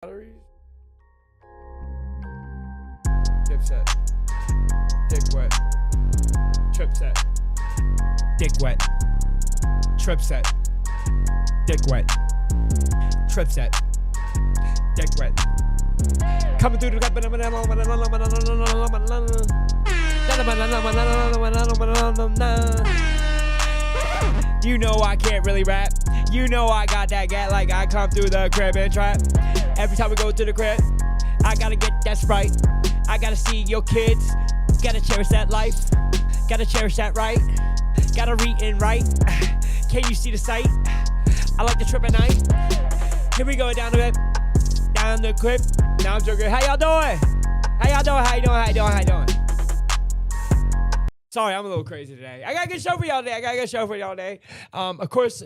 Batteries. Dipset. Dick wet. Trip set. Dick wet. Trip set. Dick wet. Trip set. Dick wet. Coming through the You know I can't really rap. You know I got that gat like I come through the crib and trap. Every time we go to the crib, I gotta get that Sprite. I gotta see your kids. Gotta cherish that life. Gotta cherish that right. Gotta read and write. Can you see the sight? I like to trip at night. Here we go down the bed. Down the crib. Now I'm joking. How y'all doing? How y'all doing? How you doing? How you doing? How you doing? Sorry, I'm a little crazy today. I got a good show for y'all today. Of course,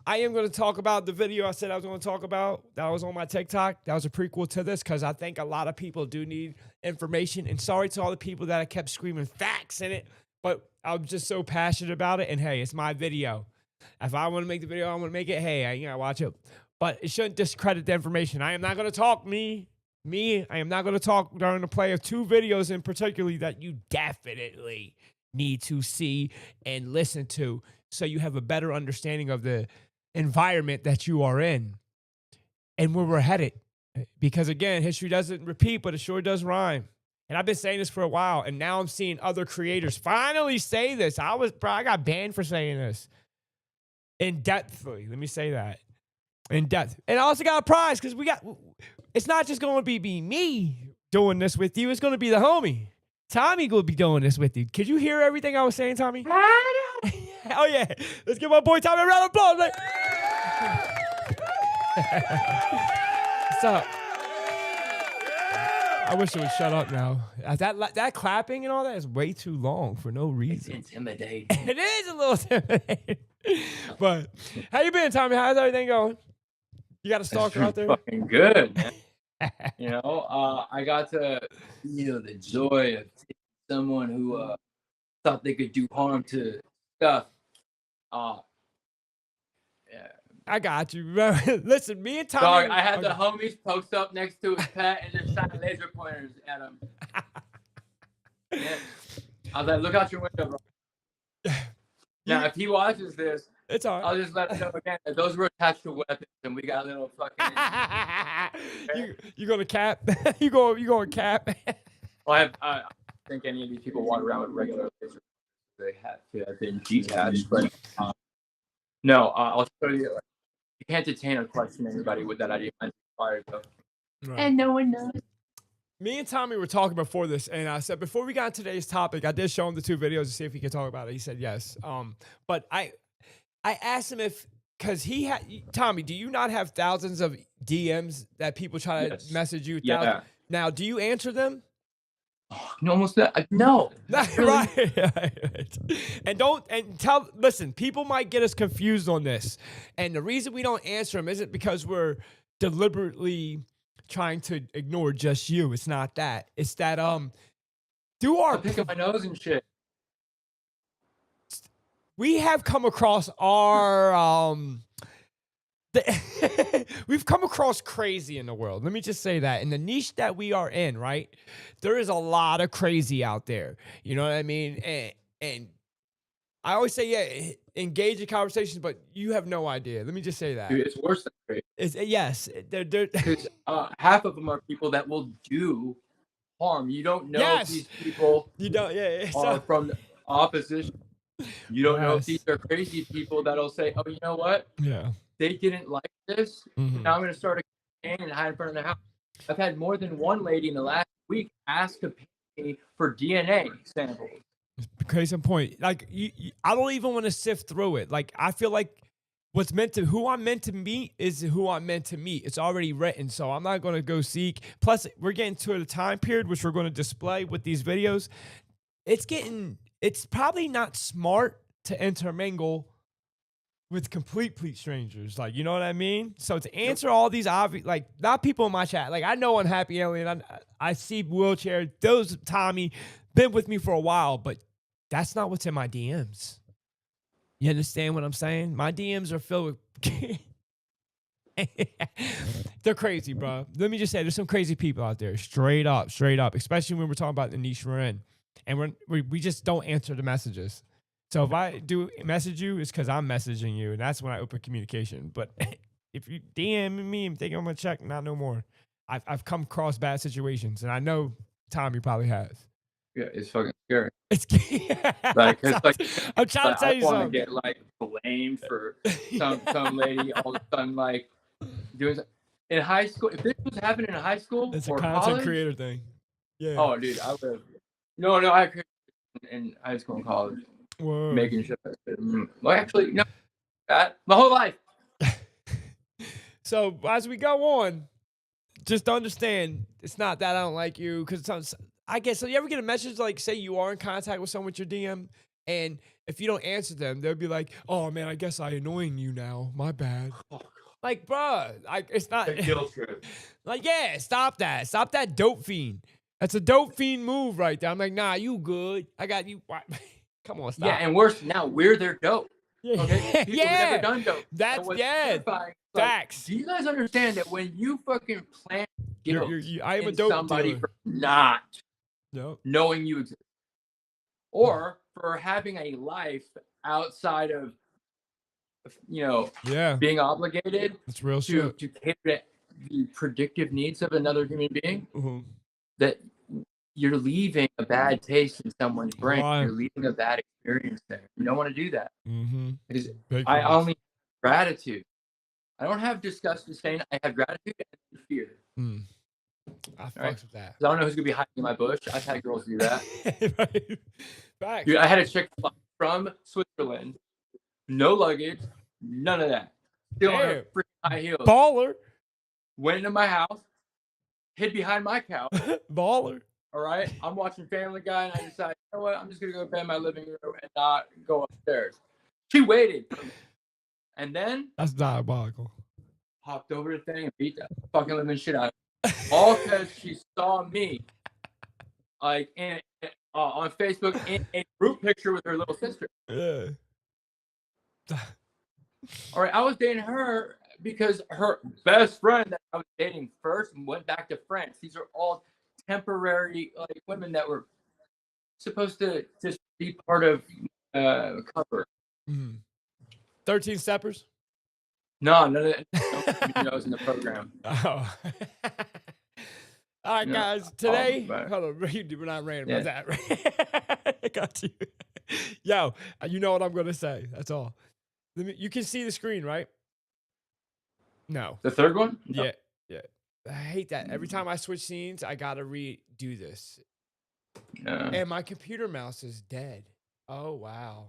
I am going to talk about the video I said I was going to talk about. That was on my TikTok. That was a prequel to this because I think a lot of people do need information. And sorry to all the people that I kept screaming facts in it. But I'm just so passionate about it. And hey, it's my video. If I want to make the video, I want to make it. Hey, watch it. But it shouldn't discredit the information. I am not going to talk I am not going to talk during the play of two videos in particularly that you definitely need to see and listen to so you have a better understanding of the environment that you are in and where we're headed. Because again, history doesn't repeat, but it sure does rhyme. And I've been saying this for a while, and now I'm seeing other creators finally say this. I got banned for saying this. In depthly, let me say that. In depth. And I also got a prize because it's not just going to be me doing this with you. It's going to be the homie. Tommy will be doing this with you. Could you hear everything I was saying, Tommy? Oh, yeah. Let's give my boy Tommy a round of applause. Like. What's up? I wish it would shut up now. That clapping and all that is way too long for no reason. It's intimidating. It is a little intimidating. But how you been, Tommy? How's everything going? You got a stalker out there? Fucking good, man. I got to feel the joy of someone who thought they could do harm to stuff. Yeah. I got you, bro. Listen, me and Tommy. Dog, I had the homies post up next to his pet and just shine laser pointers at him. Yeah. I was like, look out your window, bro. Now, if he watches this, it's all right. I'll just let him know again that those were attached to weapons, and we got a little fucking. You gonna cap? you going cap? Well, I think any of these people walk around with regular lasers. They have to have been detached, but no. I'll show you. You can't detain or question anybody with that idea. Right. And no one knows. Me and Tommy were talking before this, and I said before we got to today's topic, I did show him the two videos to see if he could talk about it. He said yes. But I asked him because he had Tommy. Do you not have thousands of DMs that people try to message you? Yeah. Now, do you answer them? Almost that. No. Right. Listen, people might get us confused on this. And the reason we don't answer them isn't because we're deliberately trying to ignore just you. It's not that. It's that through our pick up my nose and shit. We have come across our we've come across crazy in the world. Let me just say that. In the niche that we are in, right? There is a lot of crazy out there. You know what I mean? And I always say, yeah, engage in conversations, but you have no idea. Let me just say that. Dude, it's worse than crazy. Yes. Because half of them are people that will do harm. You don't know if these people are from the opposition. You don't know if these are crazy people that'll say, oh, you know what? Yeah. They didn't like this. Mm-hmm. Now I'm going to start a campaign and hide in front of the house. I've had more than one lady in the last week ask to pay me for DNA samples. Case in point. Like, I don't even want to sift through it. Like, I feel like who I'm meant to meet is who I'm meant to meet. It's already written, so I'm not going to go seek. Plus, we're getting to a time period, which we're going to display with these videos. It's probably not smart to intermingle with complete strangers. Like, you know what I mean? So to answer all these obvious, like, not people in my chat. Like, I know Unhappy Alien. I see Wheelchair. Those, Tommy, been with me for a while, but that's not what's in my DMs. You understand what I'm saying? My DMs are filled with They're crazy, bro. Let me just say, there's some crazy people out there, straight up, especially when we're talking about the niche we're in. And we just don't answer the messages. So if I do message you, it's because I'm messaging you, and that's when I open communication. But if you DM me and think I'm going to check, not no more. I've come across bad situations, and I know Tommy probably has. Yeah, it's fucking scary. It's like, it's like I'm trying to tell you something. I want to get like blamed for some lady all of a sudden like doing in high school. If this was happening in high school, it's a or content college, creator thing. Yeah. Oh, dude, I would. No, I created in high school and college. Whoa. Making shit. Well, actually, no, that my whole life. So as we go on, just understand it's not that I don't like you, because I guess, so you ever get a message like, say you are in contact with someone with your DM, and if you don't answer them, they'll be like, oh man, I guess I'm annoying you now, my bad. Like, bruh, like, it's not guilt trip. Like, yeah, stop that dope fiend. That's a dope fiend move right there. I'm like, nah, you good, I got you. Come on, stop. Yeah, and worse, now we're their dope. Yeah. Okay, people who've never done dope. That's terrifying. Facts. Do you guys understand that when you fucking plant guilt I am a in dope somebody dealer. for not Nope. knowing you exist, or for having a life outside of, being obligated it's real to cater to the predictive needs of another human being, that you're leaving a bad taste in someone's brain. Right. You're leaving a bad experience there. You don't want to do that. Because Big I facts. only have gratitude. I don't have disgust, disdain. I have gratitude and fear. I fucks with that. I don't know who's gonna be hiding in my bush. I've had girls do that. Right. Facts. Dude, I had a chick from Switzerland, no luggage, none of that. Still on her freaking high heels. Baller. Went into my house, hid behind my couch. Baller. All right. I'm watching Family Guy, and I decided, you know what? I'm just gonna go to bed in my living room and not go upstairs. She waited for me, and then that's diabolical. Hopped over the thing and beat the fucking living shit out of her. All because she saw me, like, on Facebook in a group picture with her little sister. Yeah. All right, I was dating her because her best friend that I was dating first went back to France. These are all temporary, like, women that were supposed to just be part of cover. 13 steppers? No, none of that knows in the program. Oh. All right, guys. Today, hold on, we're not ranting about that, right? I got you. Yo, you know what I'm gonna say. That's all. You can see the screen, right? No. The third one? No. Yeah. I hate that. Every time I switch scenes, I gotta redo this. Yeah. And my computer mouse is dead. Oh wow.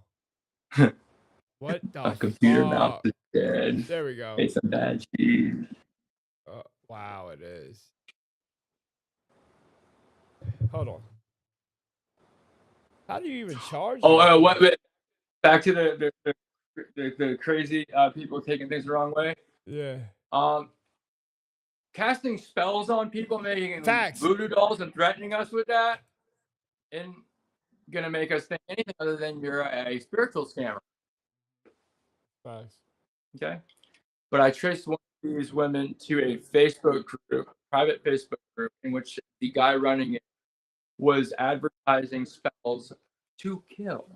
What the My computer mouse is dead. There we go. It's some bad cheese. Wow, it is. Hold on. How do you even charge? What? Back to the crazy people taking things the wrong way. Yeah. Casting spells on people, making Facts. voodoo dolls, and threatening us with that, and gonna make us think anything other than you're a spiritual scammer. Facts. Okay. But I traced one of these women to a Facebook group, private Facebook group, in which the guy running it was advertising spells to kill.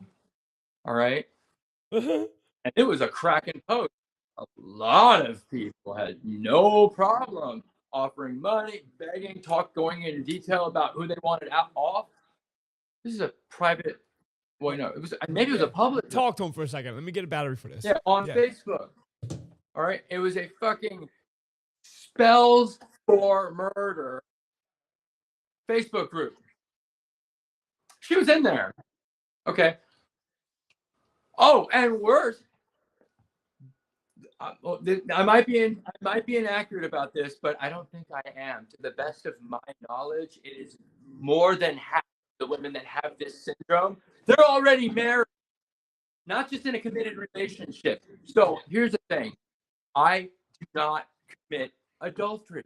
All right. And it was a cracking post. A lot of people had no problem offering money, begging, going into detail about who they wanted off. This is a private. Well, no, it was a public. Talk to him for a second. Let me get a battery for this. Yeah, on Facebook. All right, it was a fucking spells for murder Facebook group. She was in there. Okay. Oh, and worse, I might be inaccurate about this, but I don't think I am. To the best of my knowledge, it is more than half the women that have this syndrome. They're already married, not just in a committed relationship. So here's the thing: I do not commit adultery.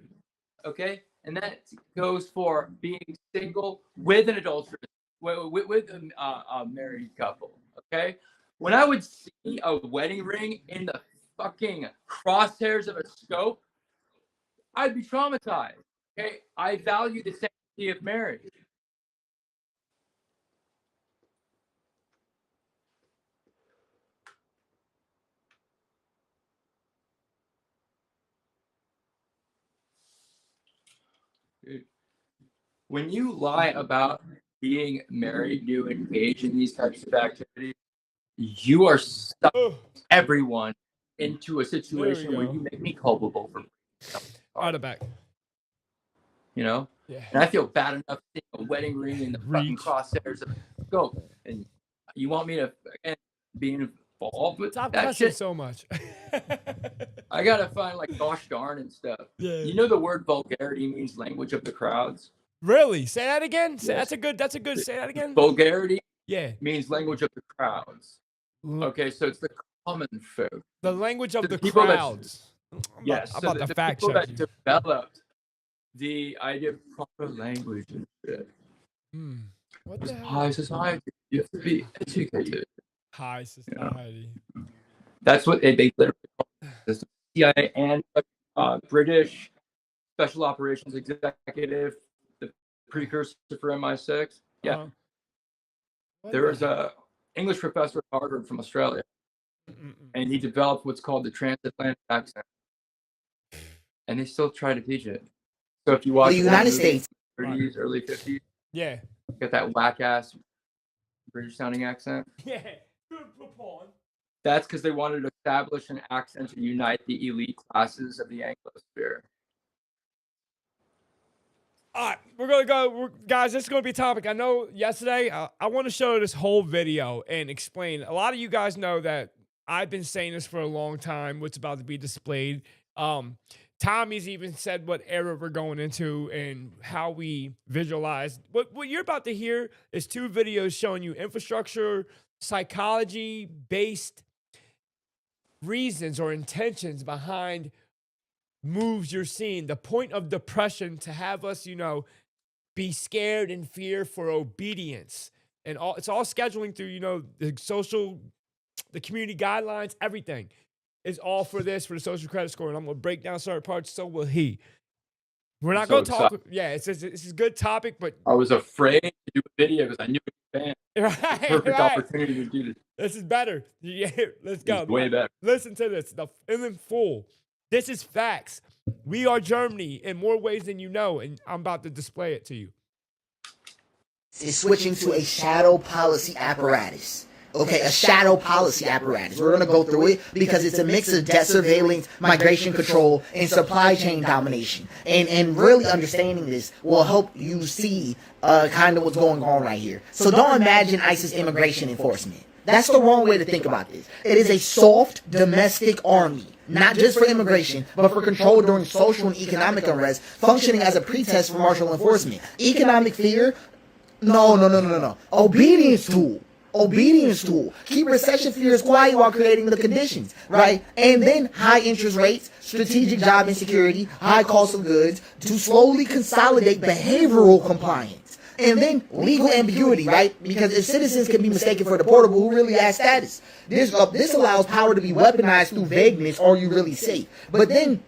Okay, and that goes for being single with an adulteress, with a married couple. Okay. When I would see a wedding ring in the fucking crosshairs of a scope, I'd be traumatized. Okay, I value the sanctity of marriage. When you lie about being married, you engage in these types of activities, you are stuck everyone into a situation where you make me culpable for out of back. You know? Yeah. And I feel bad enough seeing a wedding ring in the fucking crosshairs of the scope. And you want me to be involved with that shit so much. I gotta find like gosh darn and stuff. Yeah. You know the word vulgarity means language of the crowds. Really? Say that again. Yes. That's a good. Say that again. Vulgarity. Means language of the crowds. Okay, so it's the common folk. The language of the crowds. Yes. I'm about to fact check check you. Developed the idea of proper language and shit. What the hell? High society. You have to be educated. High society. You know? That's what they literally call the CIA and British Special Operations Executive, the precursor for MI6. Yeah. There was a English professor at Harvard from Australia, and he developed what's called the transatlantic accent. And they still try to teach it. So if you watch the United States, 30s, early 50s, yeah, get that whack ass British sounding accent. Yeah. That's because they wanted to establish an accent to unite the elite classes of the Anglosphere. All right, we're going to go. Guys, this is going to be a topic. I know yesterday, I want to show this whole video and explain. A lot of you guys know that I've been saying this for a long time, what's about to be displayed. Tommy's even said what era we're going into and how we visualize. What you're about to hear is 2 videos showing you infrastructure, psychology-based reasons or intentions behind moves you're seeing. The point of depression to have us, be scared and fear for obedience. And it's all scheduling through, the community guidelines, everything. Is all for the social credit score, and I'm gonna break down certain parts. So will he. We're not gonna talk. Yeah, it's a good topic, but I was afraid to do a video because I knew it was banned. Right, Perfect opportunity to do this. This is better. Yeah, let's go. It's way better. Listen to this. In full. This is facts. We are Germany in more ways than you know, and I'm about to display it to you. Is switching to a shadow policy apparatus. Okay, a shadow policy apparatus. We're going to go through it because it's a mix of debt surveillance, migration control, and supply chain domination. And really understanding this will help you see kind of what's going on right here. So don't imagine ISIS immigration enforcement. That's the wrong way to think about this. It is a soft domestic army, not just for immigration, but for control during social and economic unrest, functioning as a pretext for martial enforcement. Economic fear? No. Obedience tool. Keep recession fears quiet while creating the conditions, right? And then high interest rates, strategic job insecurity, high cost of goods to slowly consolidate behavioral compliance. And then legal ambiguity, right? Because if citizens can be mistaken for deportable, who really has status? This allows power to be weaponized through vagueness. Are you really safe? But then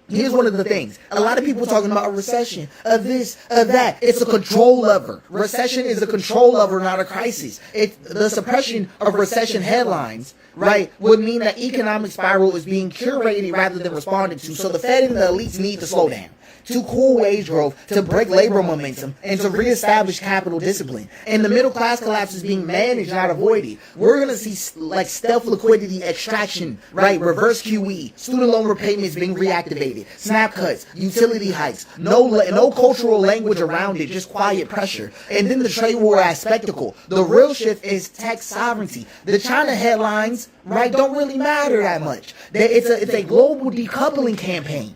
here's one of the things. A lot of people talking about a recession, of this, of that. It's a control lever. Recession is a control lever, not a crisis. The suppression of recession headlines, right, would mean that economic spiral is being curated rather than responded to. So the Fed and the elites need to slow down, to cool wage growth, to break labor momentum, and to reestablish capital discipline. And the middle class collapse is being managed, not avoided. We're going to see like stealth liquidity extraction, right? Reverse QE, student loan repayments being reactivated, snap cuts, utility hikes, no cultural language around it, just quiet pressure. And then the trade war as spectacle. The real shift is tech sovereignty. The China headlines, right, don't really matter that much. It's a global decoupling campaign.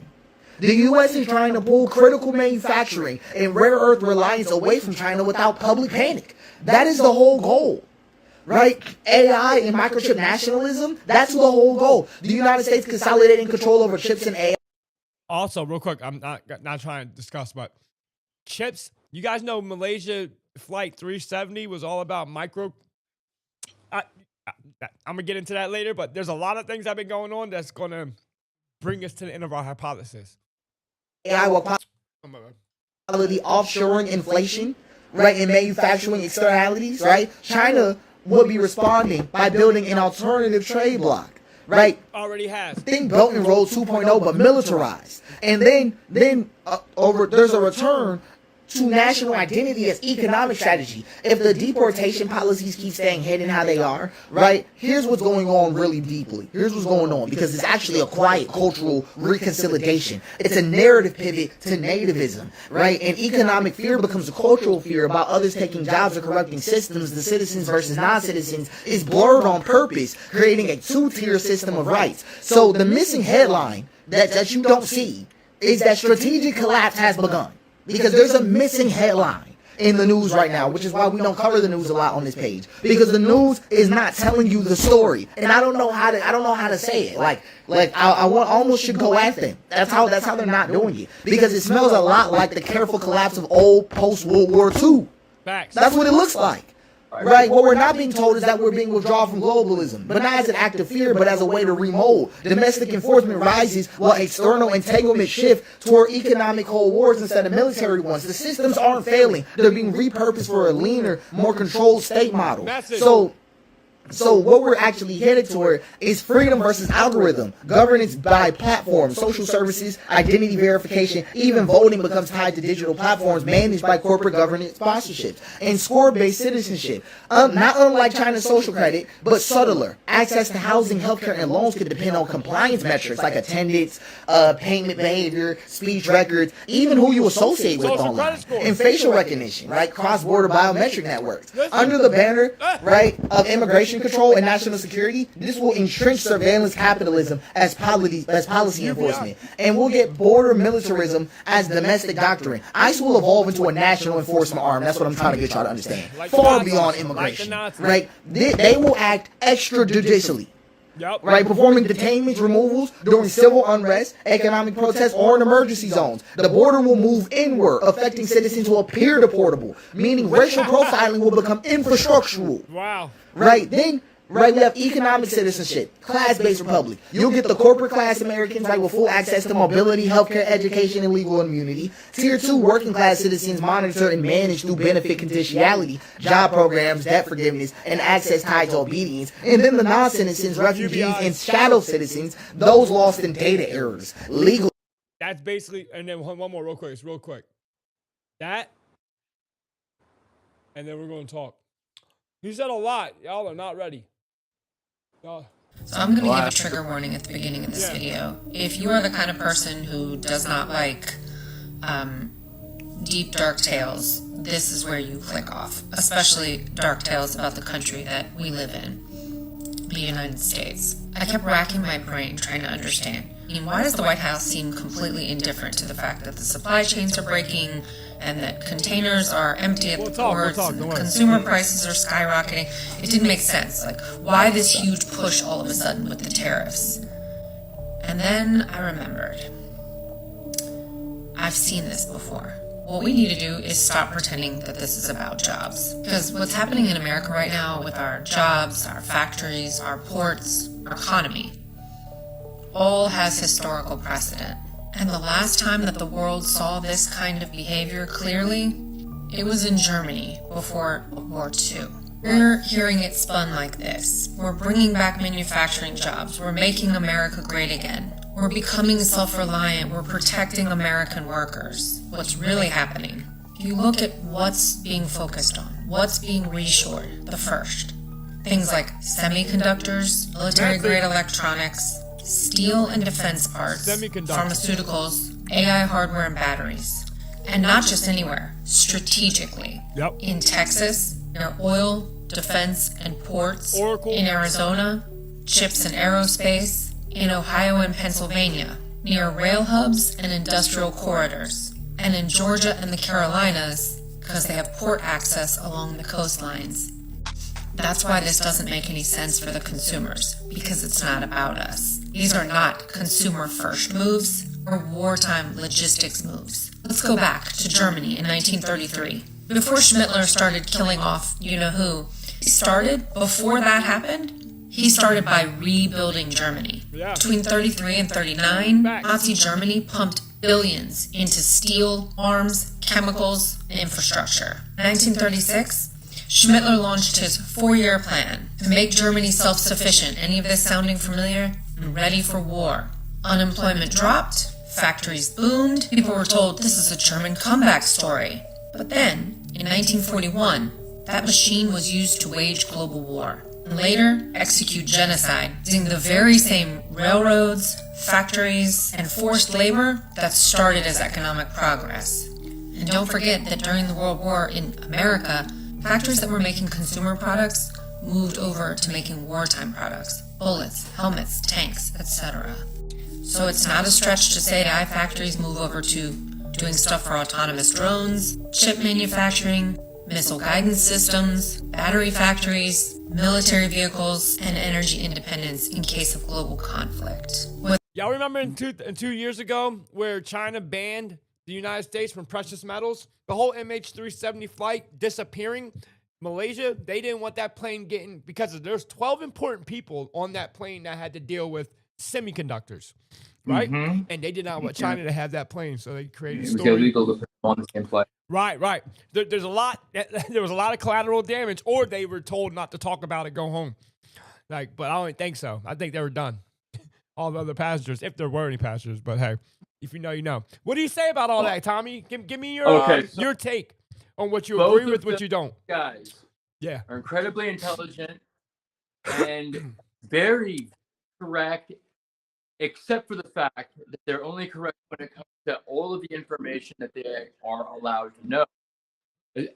The U.S. is trying to pull critical manufacturing and rare earth reliance away from China without public panic. That is the whole goal, right? AI and microchip nationalism, that's the whole goal. The United States consolidating control over chips and AI. Also, real quick, I'm not trying to discuss, but chips, you guys know Malaysia Flight 370 was all about I'm going to get into that later, but there's a lot of things that have been going on that's going to bring us to the end of our hypothesis. AI will quality offshoring inflation, right, and manufacturing externalities, right? China would be responding by building an alternative trade bloc, right? Already has. Think Belt and Road 2.0, but militarized. And then there's a return to national identity as economic strategy. If the deportation policies keep staying hidden how they are, right? Here's what's going on really deeply. Here's what's going on, because it's actually a quiet cultural reconciliation. It's a narrative pivot to nativism, right? And economic fear becomes a cultural fear about others taking jobs or corrupting systems. The citizens versus non-citizens is blurred on purpose, creating a two-tier system of rights. So the missing headline that you don't see is that strategic collapse has begun. Because there's a missing headline in the news right now, which is why we don't cover the news a lot on this page. Because the news is not telling you the story, and I don't know how to say it. I almost should go at them. That's how they're not doing it. Because it smells a lot like the careful collapse of old post-World War II. Facts. That's what it looks like. Right, what we're not being told is that we're being withdrawn from globalism, but not as an act of fear, but as a way to remold. Domestic enforcement rises while external entanglement shift toward economic cold wars instead of military ones. The systems aren't failing. They're being repurposed for a leaner, more controlled state model. So what we're actually headed toward is freedom versus algorithm, governance by platforms, social services, identity verification, even voting becomes tied to digital platforms managed by corporate governance sponsorships, and score-based citizenship. Not unlike China's social credit, but subtler. Access to housing, healthcare, and loans could depend on compliance metrics like attendance, payment behavior, speech records, even who you associate with online, and facial recognition, right? Cross-border biometric networks. Under the banner, right, of immigration control and national security, this will entrench surveillance capitalism as policy enforcement, and we'll get border militarism as domestic doctrine. ICE will evolve into a national enforcement arm. That's what I'm trying to get y'all to understand. Far beyond immigration, right? They will act extrajudicially. Right, performing detainments, removals during civil unrest, economic protests, or in emergency zones. The border will move inward, affecting citizens who appear deportable, meaning racial profiling will become infrastructural. Wow. Right, then, right, we have economic citizenship, class-based republic. You'll get the corporate class Americans, right, with full access to mobility, healthcare, education, and legal immunity. Tier 2 working class citizens monitored and managed through benefit conditionality, job programs, debt forgiveness, and access tied to obedience. And then the non-citizens, refugees, and shadow citizens, those lost in data errors, legal. That's basically, and then one more real quick. That, and then we're going to talk. He said a lot. Y'all are not ready. So I'm going to give a trigger warning at the beginning of this video. If you are the kind of person who does not like deep, dark tales, this is where you click off. Especially dark tales about the country that we live in, the United States. I kept racking my brain trying to understand. I mean, why does the White House seem completely indifferent to the fact that the supply chains are breaking and that containers are empty at the ports and consumer prices are skyrocketing? It didn't make sense. Like, why this huge push all of a sudden with the tariffs? And then I remembered. I've seen this before. What we need to do is stop pretending that this is about jobs. Because what's happening in America right now with our jobs, our factories, our ports, our economy, all has historical precedent. And the last time that the world saw this kind of behavior clearly, it was in Germany before World War II. We're hearing it spun like this. We're bringing back manufacturing jobs. We're making America great again. We're becoming self-reliant. We're protecting American workers. What's really happening? If you look at what's being focused on, what's being reshored, the first, things like semiconductors, military-grade electronics, steel and defense parts, pharmaceuticals, AI hardware and batteries. And not just anywhere, strategically. In Texas, near oil, defense, and ports. In Arizona, chips and aerospace. In Ohio and Pennsylvania, near rail hubs and industrial corridors. And in Georgia and the Carolinas, because they have port access along the coastlines. That's why this doesn't make any sense for the consumers, because it's not about us. These are not consumer-first moves or wartime logistics moves. Let's go back to Germany in 1933. Before Schmittler started killing off you-know-who, Before that happened, he started by rebuilding Germany. Yeah. Between 33 and 39, Nazi Germany pumped billions into steel, arms, chemicals, and infrastructure. In 1936, Schmittler launched his 4-year plan to make Germany self-sufficient. Any of this sounding familiar? And ready for war. Unemployment dropped, factories boomed, people were told this is a German comeback story. But then, in 1941, that machine was used to wage global war, and later execute genocide, using the very same railroads, factories, and forced labor that started as economic progress. And don't forget that during the World War in America, factories that were making consumer products moved over to making wartime products, bullets, helmets, tanks, etc. So it's not a stretch to say that factories move over to doing stuff for autonomous drones, chip manufacturing, missile guidance systems, battery factories, military vehicles, and energy independence in case of global conflict. Y'all remember in 2 years ago where China banned the United States from precious metals? The whole MH370 flight disappearing. Malaysia, they didn't want that plane getting, because there's 12 important people on that plane that had to deal with semiconductors, right? Mm-hmm. And they did not want China to have that plane, so they created a story. It was illegal to put them on the same flight. Right. There was a lot of collateral damage, or they were told not to talk about it, go home. But I don't think so. I think they were done. All the other passengers, if there were any passengers, but hey, if you know, you know. What do you say about all that, Tommy? Give me your take on what you agree with, what you don't. Guys, yeah, are incredibly intelligent and very correct, except for the fact that they're only correct when it comes to all of the information that they are allowed to know.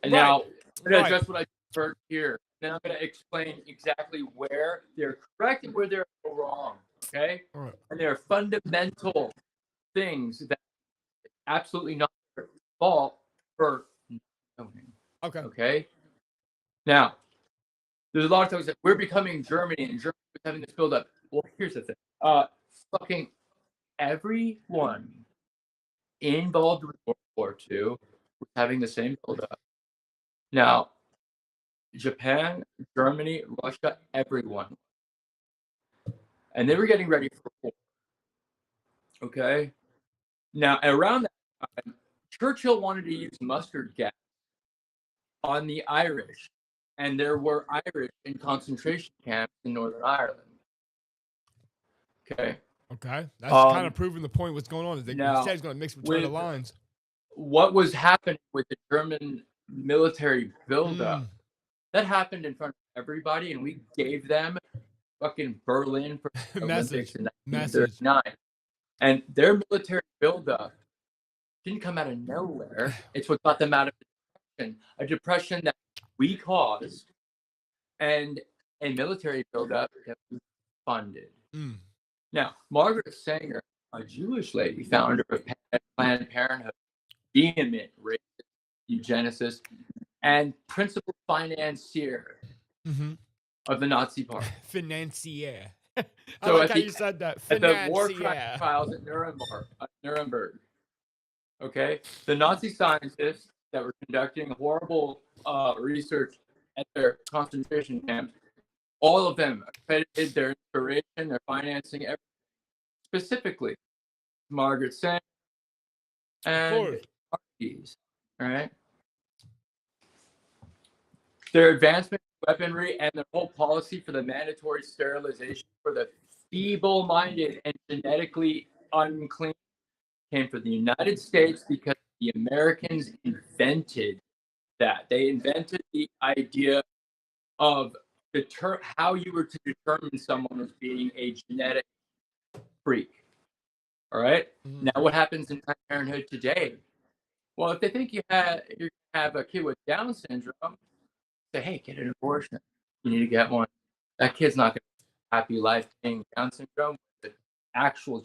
Now, I'm going to address what I heard here. Then I'm going to explain exactly where they're correct and where they're wrong. Okay? Right. And there are fundamental things that absolutely not their fault for knowing. Okay? Now, there's a lot of times that we're becoming Germany and Germany is having this build up. Well, here's the thing. Fucking everyone involved with World War II was having the same build up. Now, Japan, Germany, Russia, everyone. And they were getting ready for war. Okay? Now, around that time, Churchill wanted to use mustard gas on the Irish. And there were Irish in concentration camps in Northern Ireland. Okay? That's kind of proving the point. What's going on is they said it's going to mix between the lines. What was happening with the German military buildup, that happened in front of everybody, and we gave them fucking Berlin for the Olympics in 1939. And their military buildup didn't come out of nowhere. It's what got them out of a depression that we caused, and a military buildup that we funded. Now, Margaret Sanger, a Jewish lady, founder of Planned Parenthood, vehement racist, eugenicist, and principal financier of the Nazi Party. Financier. So like how you said that. At the war crime trials at Nuremberg. Okay, the Nazi scientists that were conducting horrible research at their concentration camps, all of them accredited their inspiration, their financing, everything, specifically Margaret Sanger and Archies. All right. Their advancement in weaponry and their whole policy for the mandatory sterilization for the feeble-minded and genetically unclean came from the United States because the Americans invented that. They invented the idea of how you were to determine someone as being a genetic freak. All right. Now, what happens in Planned Parenthood today? Well, if they think you have a kid with Down syndrome, say, hey, get an abortion. You need to get one. That kid's not going to have a happy life being Down syndrome. The actual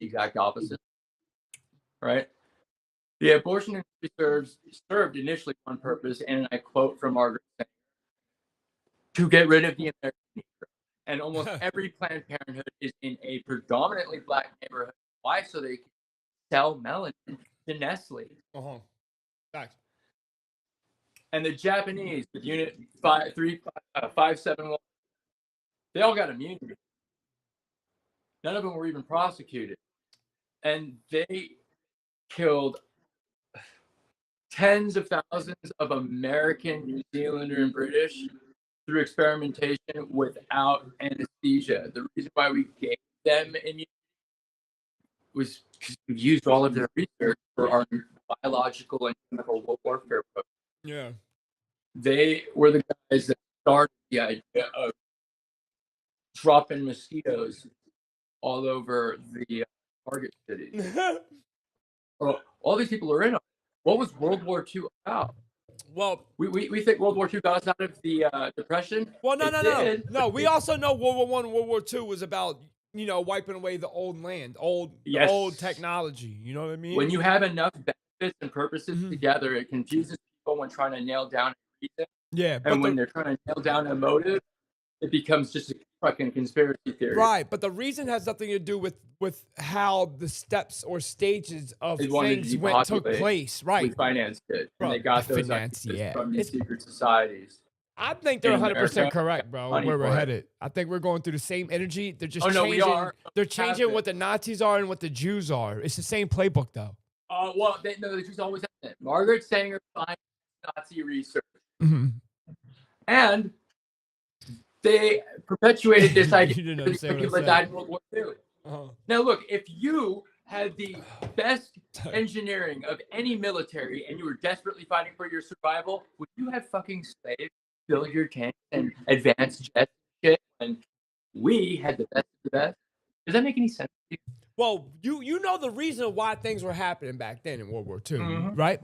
exact opposite. Right? The abortion industry served initially one purpose, and I quote from Margaret Sanger, to get rid of the American Negro. And almost every Planned Parenthood is in a predominantly black neighborhood. Why? So they can sell melanin to Nestle. Facts. And the Japanese with Unit 571, they all got immunity. None of them were even prosecuted. And they killed tens of thousands of American, New Zealander, and British through experimentation without anesthesia. The reason why we gave them immunity was because we used all of their research for our biological and chemical warfare program. Yeah. They were the guys that started the idea of dropping mosquitoes all over the target cities. All these people are in on it. What was World War II about? Well, we think World War II got us out of the Depression. Well, no. We also know World War I and World War II was about, wiping away the old land, old technology. You know what I mean? When you have enough benefits and purposes together, it confuses people when trying to nail down a reason. Yeah. And when they're trying to nail down a motive, it becomes just a fucking conspiracy theory. Right, but the reason has nothing to do with how the steps or stages of things took place. Right. We financed it. And they got those from these secret societies. I think they're 100% correct, bro, where we're headed. I think we're going through the same energy. They're just changing. We are. They're changing what the Nazis are and what the Jews are. It's the same playbook, though. Well, the Jews always have it. Margaret Sanger financed Nazi research. Mm-hmm. And they perpetuated this idea that people that died in World War II. Now, look, if you had the best engineering of any military and you were desperately fighting for your survival, would you have fucking slaves build your tanks and advanced jets and shit? And we had the best of the best. Does that make any sense to you? Well, you know the reason why things were happening back then in World War II, right?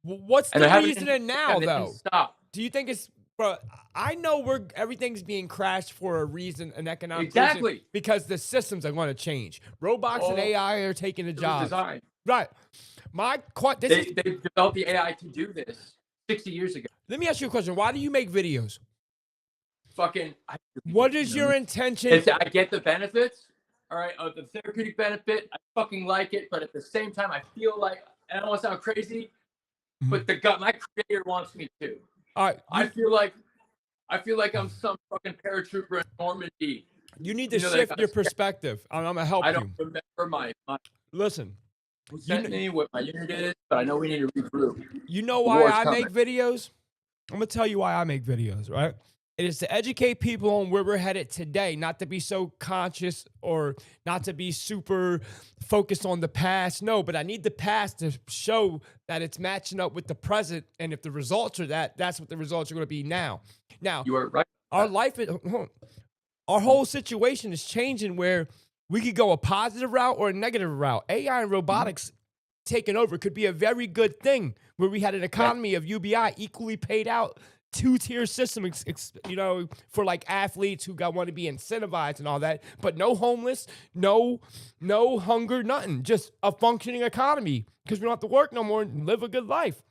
What's the reason now, though? Stop. Do you think it's... Bro, I know everything's being crashed for a reason, an economic reason, because the systems are going to change. Robots and AI are taking the jobs. Right. They developed the AI to do this 60 years ago. Let me ask you a question. Why do you make videos? What is your intention? I get the benefits, all right, of the therapeutic benefit. I fucking like it, but at the same time, I feel like, and I don't want to sound crazy, but my creator wants me to. All right, I feel like I'm some fucking paratrooper in Normandy. You need to shift your perspective. I'm gonna help you. I don't remember my listen. Who sent me what my unit is, but I know we need to regroup. You know why I make videos? I'm gonna tell you why I make videos, right? It is to educate people on where we're headed today, not to be so conscious or not to be super focused on the past. No, but I need the past to show that it's matching up with the present. And if the results are that's what the results are going to be now. Now, you are right. Our whole situation is changing where we could go a positive route or a negative route. AI and robotics taking over could be a very good thing where we had an economy of UBI equally paid out. Two-tier system, for like athletes who want to be incentivized and all that, but no homeless, no hunger, nothing. Just a functioning economy because we don't have to work no more and live a good life.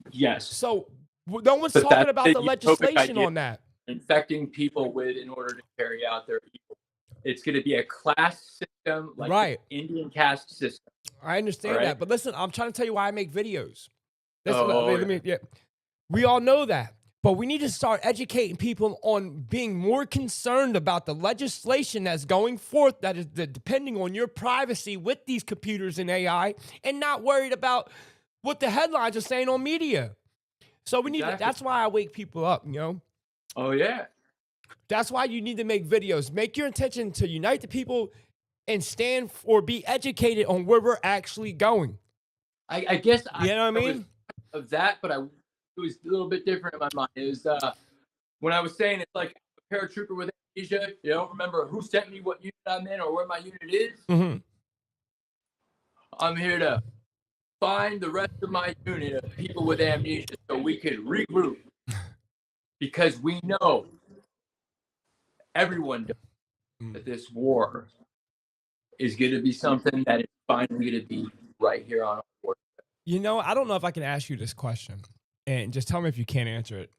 Yes. So no one's talking about the legislation on that. Infecting people in order to carry out their evil. It's going to be a class system, like the Indian caste system. I understand that, but listen, I'm trying to tell you why I make videos. We all know that. But we need to start educating people on being more concerned about the legislation that's going forth that is depending on your privacy with these computers and AI and not worried about what the headlines are saying on media. So we need that's why I wake people up, Oh, yeah. That's why you need to make videos. Make your intention to unite the people and stand or be educated on where we're actually going. I guess you know what I mean? Of that, but it was a little bit different in my mind. It was when I was saying it's like a paratrooper with amnesia. You don't remember who sent me, what unit I'm in, or where my unit is. Mm-hmm. I'm here to find the rest of my unit of people with amnesia so we could regroup. Because we know everyone knows that this war is going to be something that is finally going to be right here on our board. I don't know if I can ask you this question. And just tell me if you can't answer it.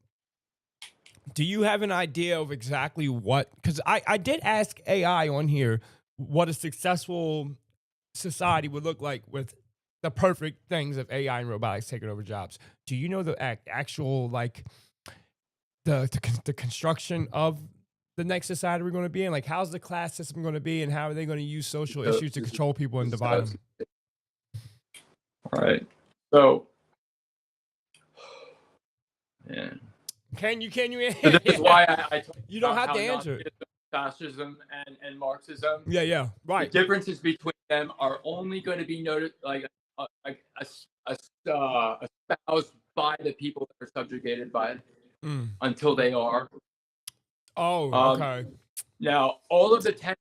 Do you have an idea of exactly what? Because I did ask AI on here what a successful society would look like with the perfect things of AI and robotics taking over jobs. Do you know the actual like the construction of the next society we're going to be in? Like, how's the class system going to be, and how are they going to use social issues to control people and divide them? All right. So, yeah. Can you answer? So this is why I told you don't have to answer. Fascism and Marxism. Yeah, right. The differences between them are only going to be noted, like espoused by the people that are subjugated by it until they are. Oh, okay. Now, all of the tenets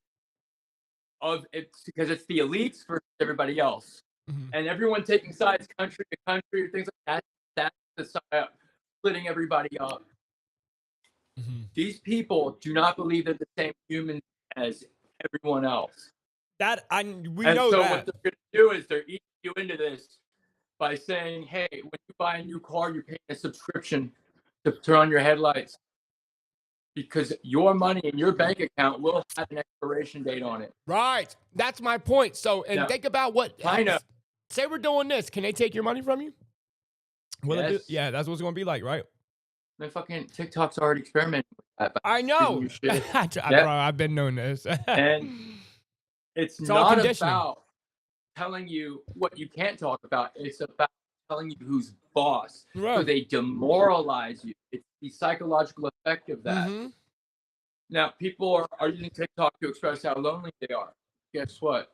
of it, because it's the elites versus everybody else, and everyone taking sides, country to country, things like that. That's the splitting everybody up. These people do not believe they're the same humans as everyone else. We know that. So what they're going to do is they're eating you into this by saying, hey, when you buy a new car, you're paying a subscription to turn on your headlights because your money in your bank account will have an expiration date on it. Right. That's my point. So, and think about what China. Say we're doing this. Can they take your money from you? Yes. Yeah, that's what it's going to be like, right? Man, fucking TikTok's already experimenting with that. I know. Bro, I've been knowing this. And it's not about telling you what you can't talk about. It's about telling you who's boss. Right. So they demoralize you. It's the psychological effect of that. Now, people are using TikTok to express how lonely they are. Guess what?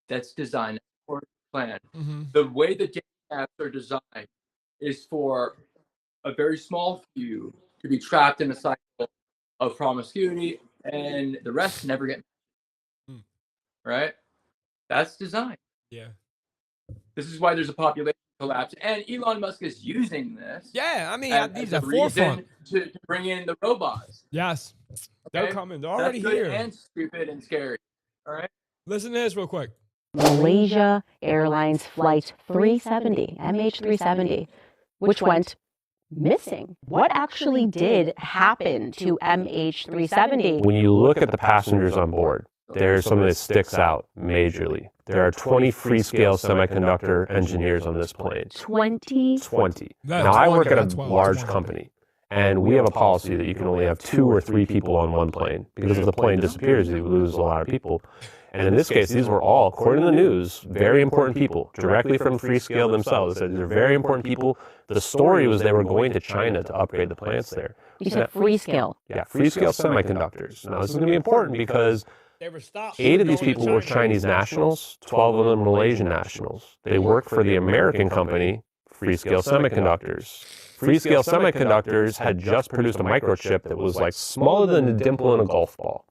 That's designed or planned. The way the dating apps are designed is for a very small few to be trapped in a cycle of promiscuity, and the rest never get married. Right? That's design. Yeah. This is why there's a population collapse, and Elon Musk is using this. Yeah, I mean, as a reason to bring in the robots. Yes, they're coming. They're already That's good here. And stupid and scary. All right. Listen to this real quick. Malaysia Airlines Flight 370, MH370, which went missing. What actually did happen to MH370? When you look at the passengers on board, there's something that sticks out majorly. There are 20 free-scale semiconductor engineers on this plane. 20? 20. Now, I work at a large company, and we have a policy that you can only have 2 or 3 people on one plane, because if the plane disappears, you lose a lot of people. And in this case, these were all, according to the news, very important people, directly from Freescale themselves. They said these are very important people. The story was they were going to China to upgrade the plants there. You said Freescale. Yeah, Freescale Semiconductors. Now, this is going to be important because 8 of these people were Chinese nationals, 12 of them Malaysian nationals. They work for the American company, Freescale Semiconductors. Freescale Semiconductors had just produced a microchip that was like smaller than a dimple in a golf ball.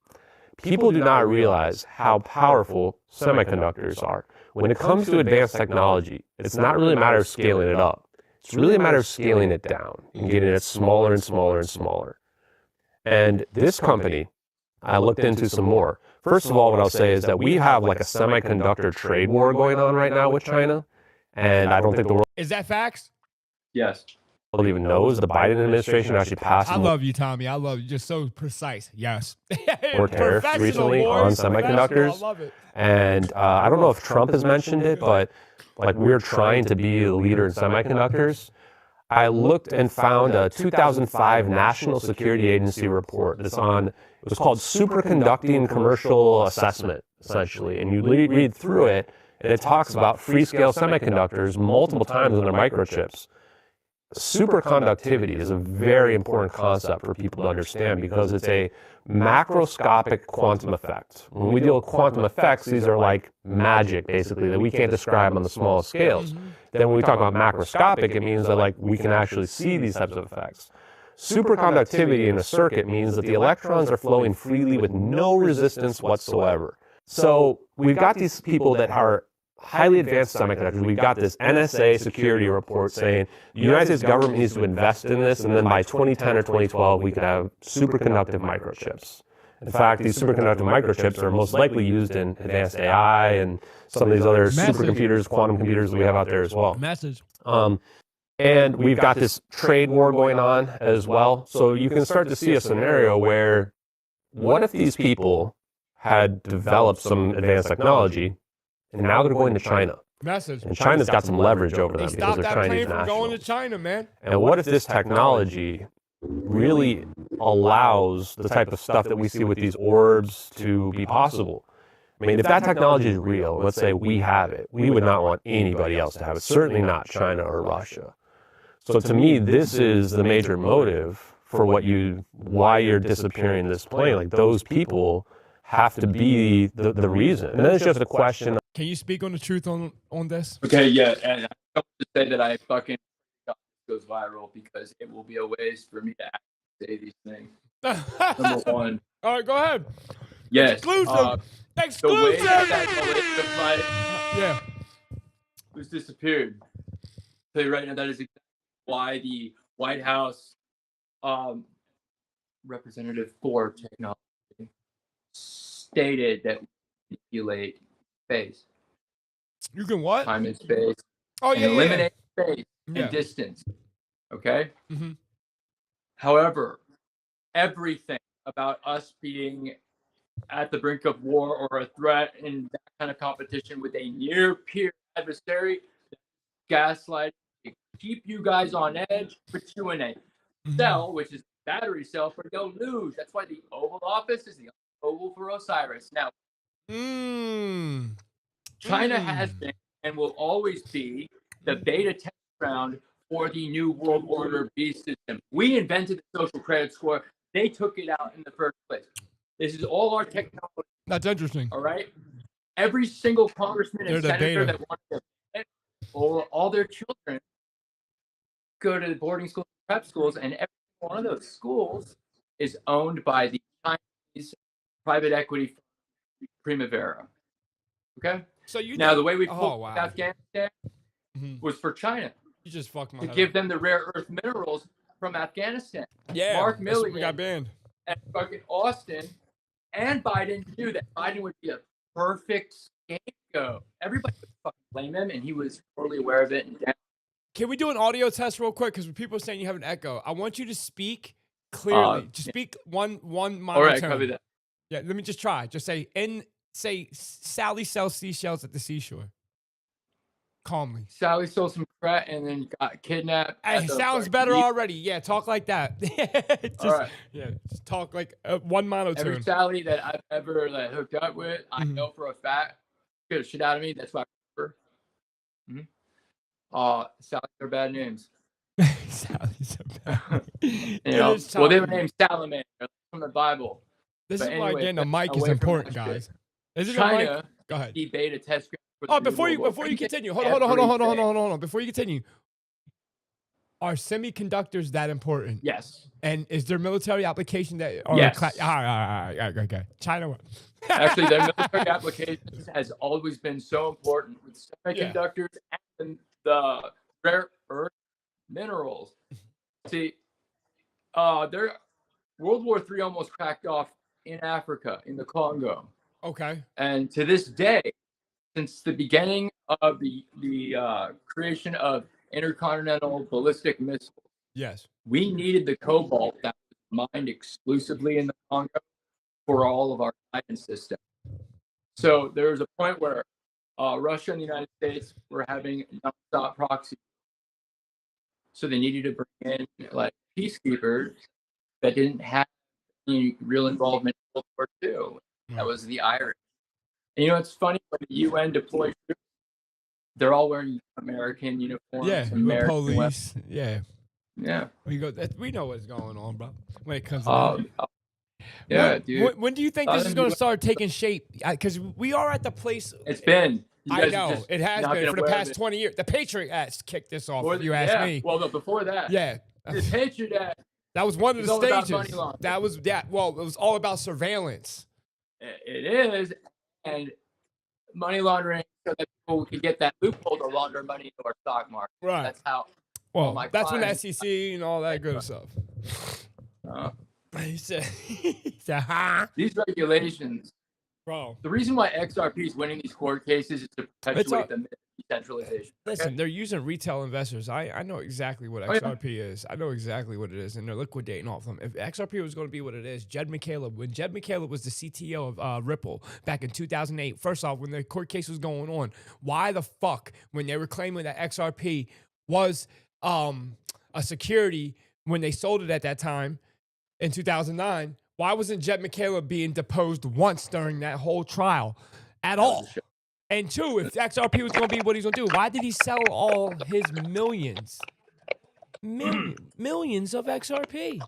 People do not realize how powerful semiconductors are. When it comes to advanced technology, it's not really a matter of scaling it up. It's really a matter of scaling it down and getting it smaller and smaller and smaller. And this company, I looked into some more. First of all, what I'll say is that we have like a semiconductor trade war going on right now with China. And I don't think the world... Is that facts? Yes. Even knows the Biden administration actually passed. I love you, Tommy. I love you. Just so precise. Yes. More tariffs recently on semiconductors. I love it. And I don't know if Trump has mentioned it, but like we're trying to be a leader in semiconductors. I looked and found a 2005 National Security Agency report that's on, it was called Superconducting Commercial Assessment, essentially. And you read through it, and it talks about free-scale semiconductors multiple times in their microchips. Superconductivity is a very important concept for people to understand because it's a macroscopic quantum effect. When we deal with quantum effects, these are like magic, basically, that we can't describe on the smallest scales. Then when we talk about macroscopic, it means that like we can actually see these types of effects. Superconductivity in a circuit means that the electrons are flowing freely with no resistance whatsoever. So we've got these people that are highly advanced semiconductors. We've got this NSA security report saying the United States government needs to invest in this, and then by 2010 or 2012, we could have superconductive microchips. In fact, these superconductive microchips are most likely used in advanced AI and some of these other supercomputers, quantum computers that we have out there as well. And we've got this trade war going on as well. So you can start to see a scenario where what if these people had developed some advanced technology, and now they're going to China. Message. And China's got some leverage over them because they're that Chinese plane from going to nationals. China, man. And what if this technology really allows the type of stuff that we see with these orbs to be possible? I mean, if that technology is real, let's say we have it, we would not want anybody else to have it, certainly not China or Russia. So to me, this is the major motive for why you're disappearing this plane. Like, those people have to be the reason. And then it's just a question of, can you speak on the truth on this? Okay, yeah, and I don't want to say that I fucking goes viral because it will be a waste for me to actually say these things. Number one. All right, go ahead. Yes. Exclusive. The way that Malaysia yeah, was disappeared. I'll tell you right now, that is exactly why the White House representative for technology stated that we manipulate space. You can what? Time and space. Oh, and yeah, eliminate space yeah. and distance. Okay? Mm-hmm. However, everything about us being at the brink of war or a threat in that kind of competition with a near peer adversary, gaslight, keep you guys on edge, put you in a cell, which is battery cell for no news. That's why the Oval Office is the Oval for Osiris. Now, China has been and will always be the beta test ground for the New World Order B system. We invented the social credit score. They took it out in the first place. This is all our technology. That's interesting. All right? Every single congressman and senator that wants to it, or all their children go to the boarding schools, prep schools, and every one of those schools is owned by the Chinese private equity firm Primavera. Okay? So you now the way we pulled Afghanistan was for China. You just fucked my to head give up. them the rare earth minerals from Afghanistan. Yeah, Mark Milley we got banned. And fucking Austin and Biden knew that Biden would be a perfect scapegoat. Everybody would fucking blame him, and he was totally aware of it. And can we do an audio test real quick? Because people are saying you have an echo. I want you to speak clearly. Just speak one monotone. All right, copy that. Yeah, let me just try. Just say Sally sells seashells at the seashore. Calmly. Sally sold some crack and then got kidnapped. Hey, sounds better already. Yeah, talk like that. All right. Yeah, just talk like one monotone. Every Sally that I've ever hooked up with, I know for a fact, scared the shit out of me. That's why I remember. Sally's are bad names. Sally's are bad. Well, they were named Salamander from the Bible. This is why getting a mic is important, guys. Is it China, a mic? Go ahead. The beta test. Before you continue, hold on. Before you continue, are semiconductors that important? Yes. And is there military application that? Yes. All right. Okay. China. Actually, their military applications has always been so important with semiconductors and the rare earth minerals. See, their World War III almost cracked off in Africa, in the Congo. Okay. And to this day, since the beginning of the creation of intercontinental ballistic missiles, yes, we needed the cobalt that was mined exclusively in the Congo for all of our guidance system. So there was a point where Russia and the United States were having nonstop proxy. So they needed to bring in peacekeepers that didn't have any real involvement in World War II. That was the Irish. And it's funny, when the UN deployed troops, they're all wearing American uniforms. Yeah, American police. weapons. Yeah. We know what's going on, bro. When it comes to that. Dude. When do you think this is going to start taking shape? Because we are at the place. It's been. I know it has been for the past 20 years. The Patriot Act kicked this off. If you ask me. Well, no, before that. Yeah. The Patriot Act. That was one of the stages. That was that. Well, it was all about surveillance. It is. And money laundering so that people can get that loophole to launder money into our stock market. Right. That's how. Well, that's when the SEC and all that good stuff. He said, These regulations, bro. The reason why XRP is winning these court cases is to perpetuate the myth. decentralization. Listen, they're using retail investors. I know exactly what XRP is. I know exactly what it is, and they're liquidating all of them. If XRP was going to be what it is, when Jed McCaleb was the CTO of Ripple back in 2008, first off, when the court case was going on, why the fuck, when they were claiming that XRP was a security when they sold it at that time in 2009, why wasn't Jed McCaleb being deposed once during that whole trial at all? And two, if XRP was going to be what he's going to do, why did he sell all his millions of XRP?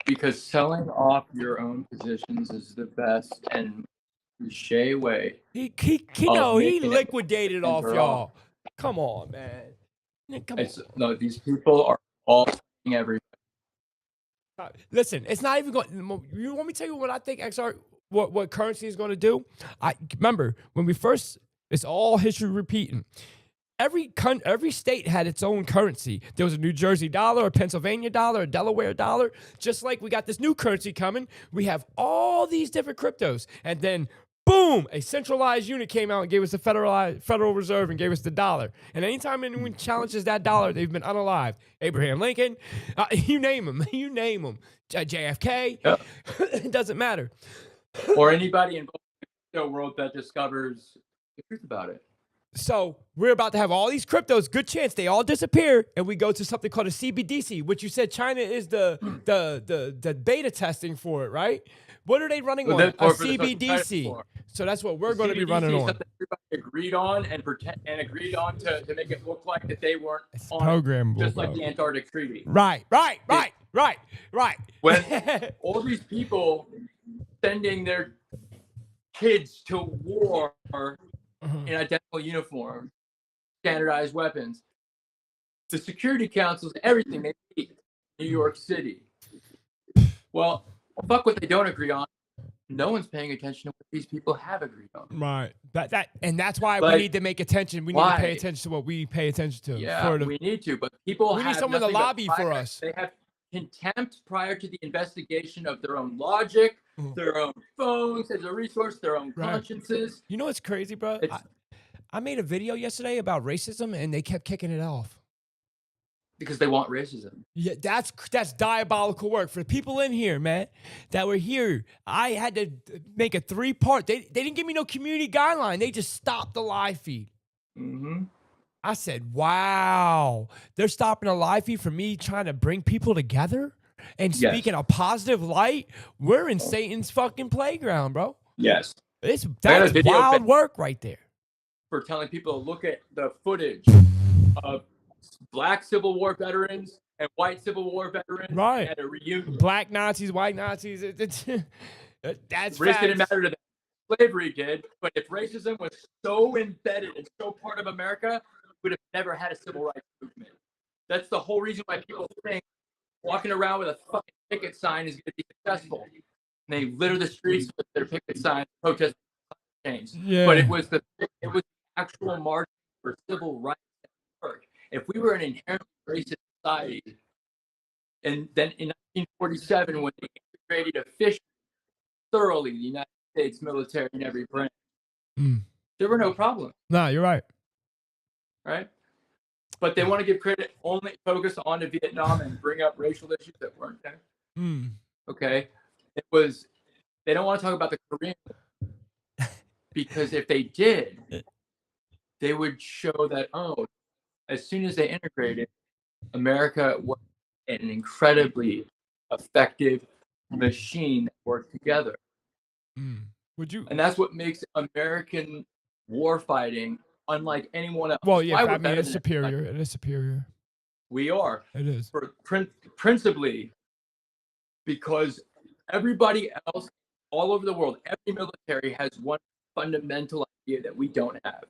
Because selling off your own positions is the best and cliche way. He liquidated off y'all. Come on, man. No, these people are all everything. Listen, it's not even going. You want me to tell you what I think what currency is going to do? I remember when we first. It's all history repeating. Every state had its own currency. There was a New Jersey dollar, a Pennsylvania dollar, a Delaware dollar. Just like we got this new currency coming, we have all these different cryptos, and then boom, a centralized unit came out and gave us the Federal Reserve and gave us the dollar. And anytime anyone challenges that dollar, they've been unalived. Abraham Lincoln, you name them, JFK. Yep. It doesn't matter. Or anybody in the world that discovers the truth about it. So we're about to have all these cryptos. Good chance they all disappear, and we go to something called a CBDC, which you said China is the beta testing for it, right? What are they running on? A CBDC. So that's what we're going to be running on. Something everybody agreed on and agreed on to make it look like that they weren't on programmable, just like the Antarctic Treaty. Right. When all these people sending their kids to war in identical uniforms, standardized weapons, the Security Council's everything they need in New York City. Well, fuck what they don't agree on. No one's paying attention to what these people have agreed on. Right. That's why we need to make attention. We need to pay attention to what we pay attention to. Yeah, we need to. But people we need someone to lobby for us. They have contempt prior to the investigation of their own logic, their own phones as a resource, their own consciences. You know what's crazy, bro? I made a video yesterday about racism, and they kept kicking it off. Because they want racism. Yeah, that's diabolical work. For the people in here, man, that were here, I had to make a 3-part. They didn't give me no community guideline. They just stopped the live feed. Mm-hmm. I said, wow, they're stopping a live feed for me trying to bring people together and speak in a positive light. We're in Satan's fucking playground, bro. Yes. That's wild work right there. For telling people to look at the footage of Black Civil War veterans and white Civil War veterans at a reunion. Black Nazis, white Nazis. That's race didn't matter to them. Slavery did, but if racism was so embedded and so part of America, we would have never had a civil rights movement. That's the whole reason why people think walking around with a fucking picket sign is going to be successful. And they litter the streets with their picket signs, protesting change. Yeah. But it was the actual march for civil rights that worked. If we were an inherently racist society, and then in 1947, when they integrated officially, thoroughly, the United States military in every branch, there were no problems. No, you're right. Right? But they want to give credit only focus on to Vietnam and bring up racial issues that weren't there. Okay? They don't want to talk about the Korean War, because if they did, they would show that, as soon as they integrated, America was an incredibly effective machine that worked together. Would you? And that's what makes American war fighting unlike anyone else. Well, yeah, I mean, it's superior. It is superior. We are. It is. Principally because everybody else all over the world, every military has one fundamental idea that we don't have,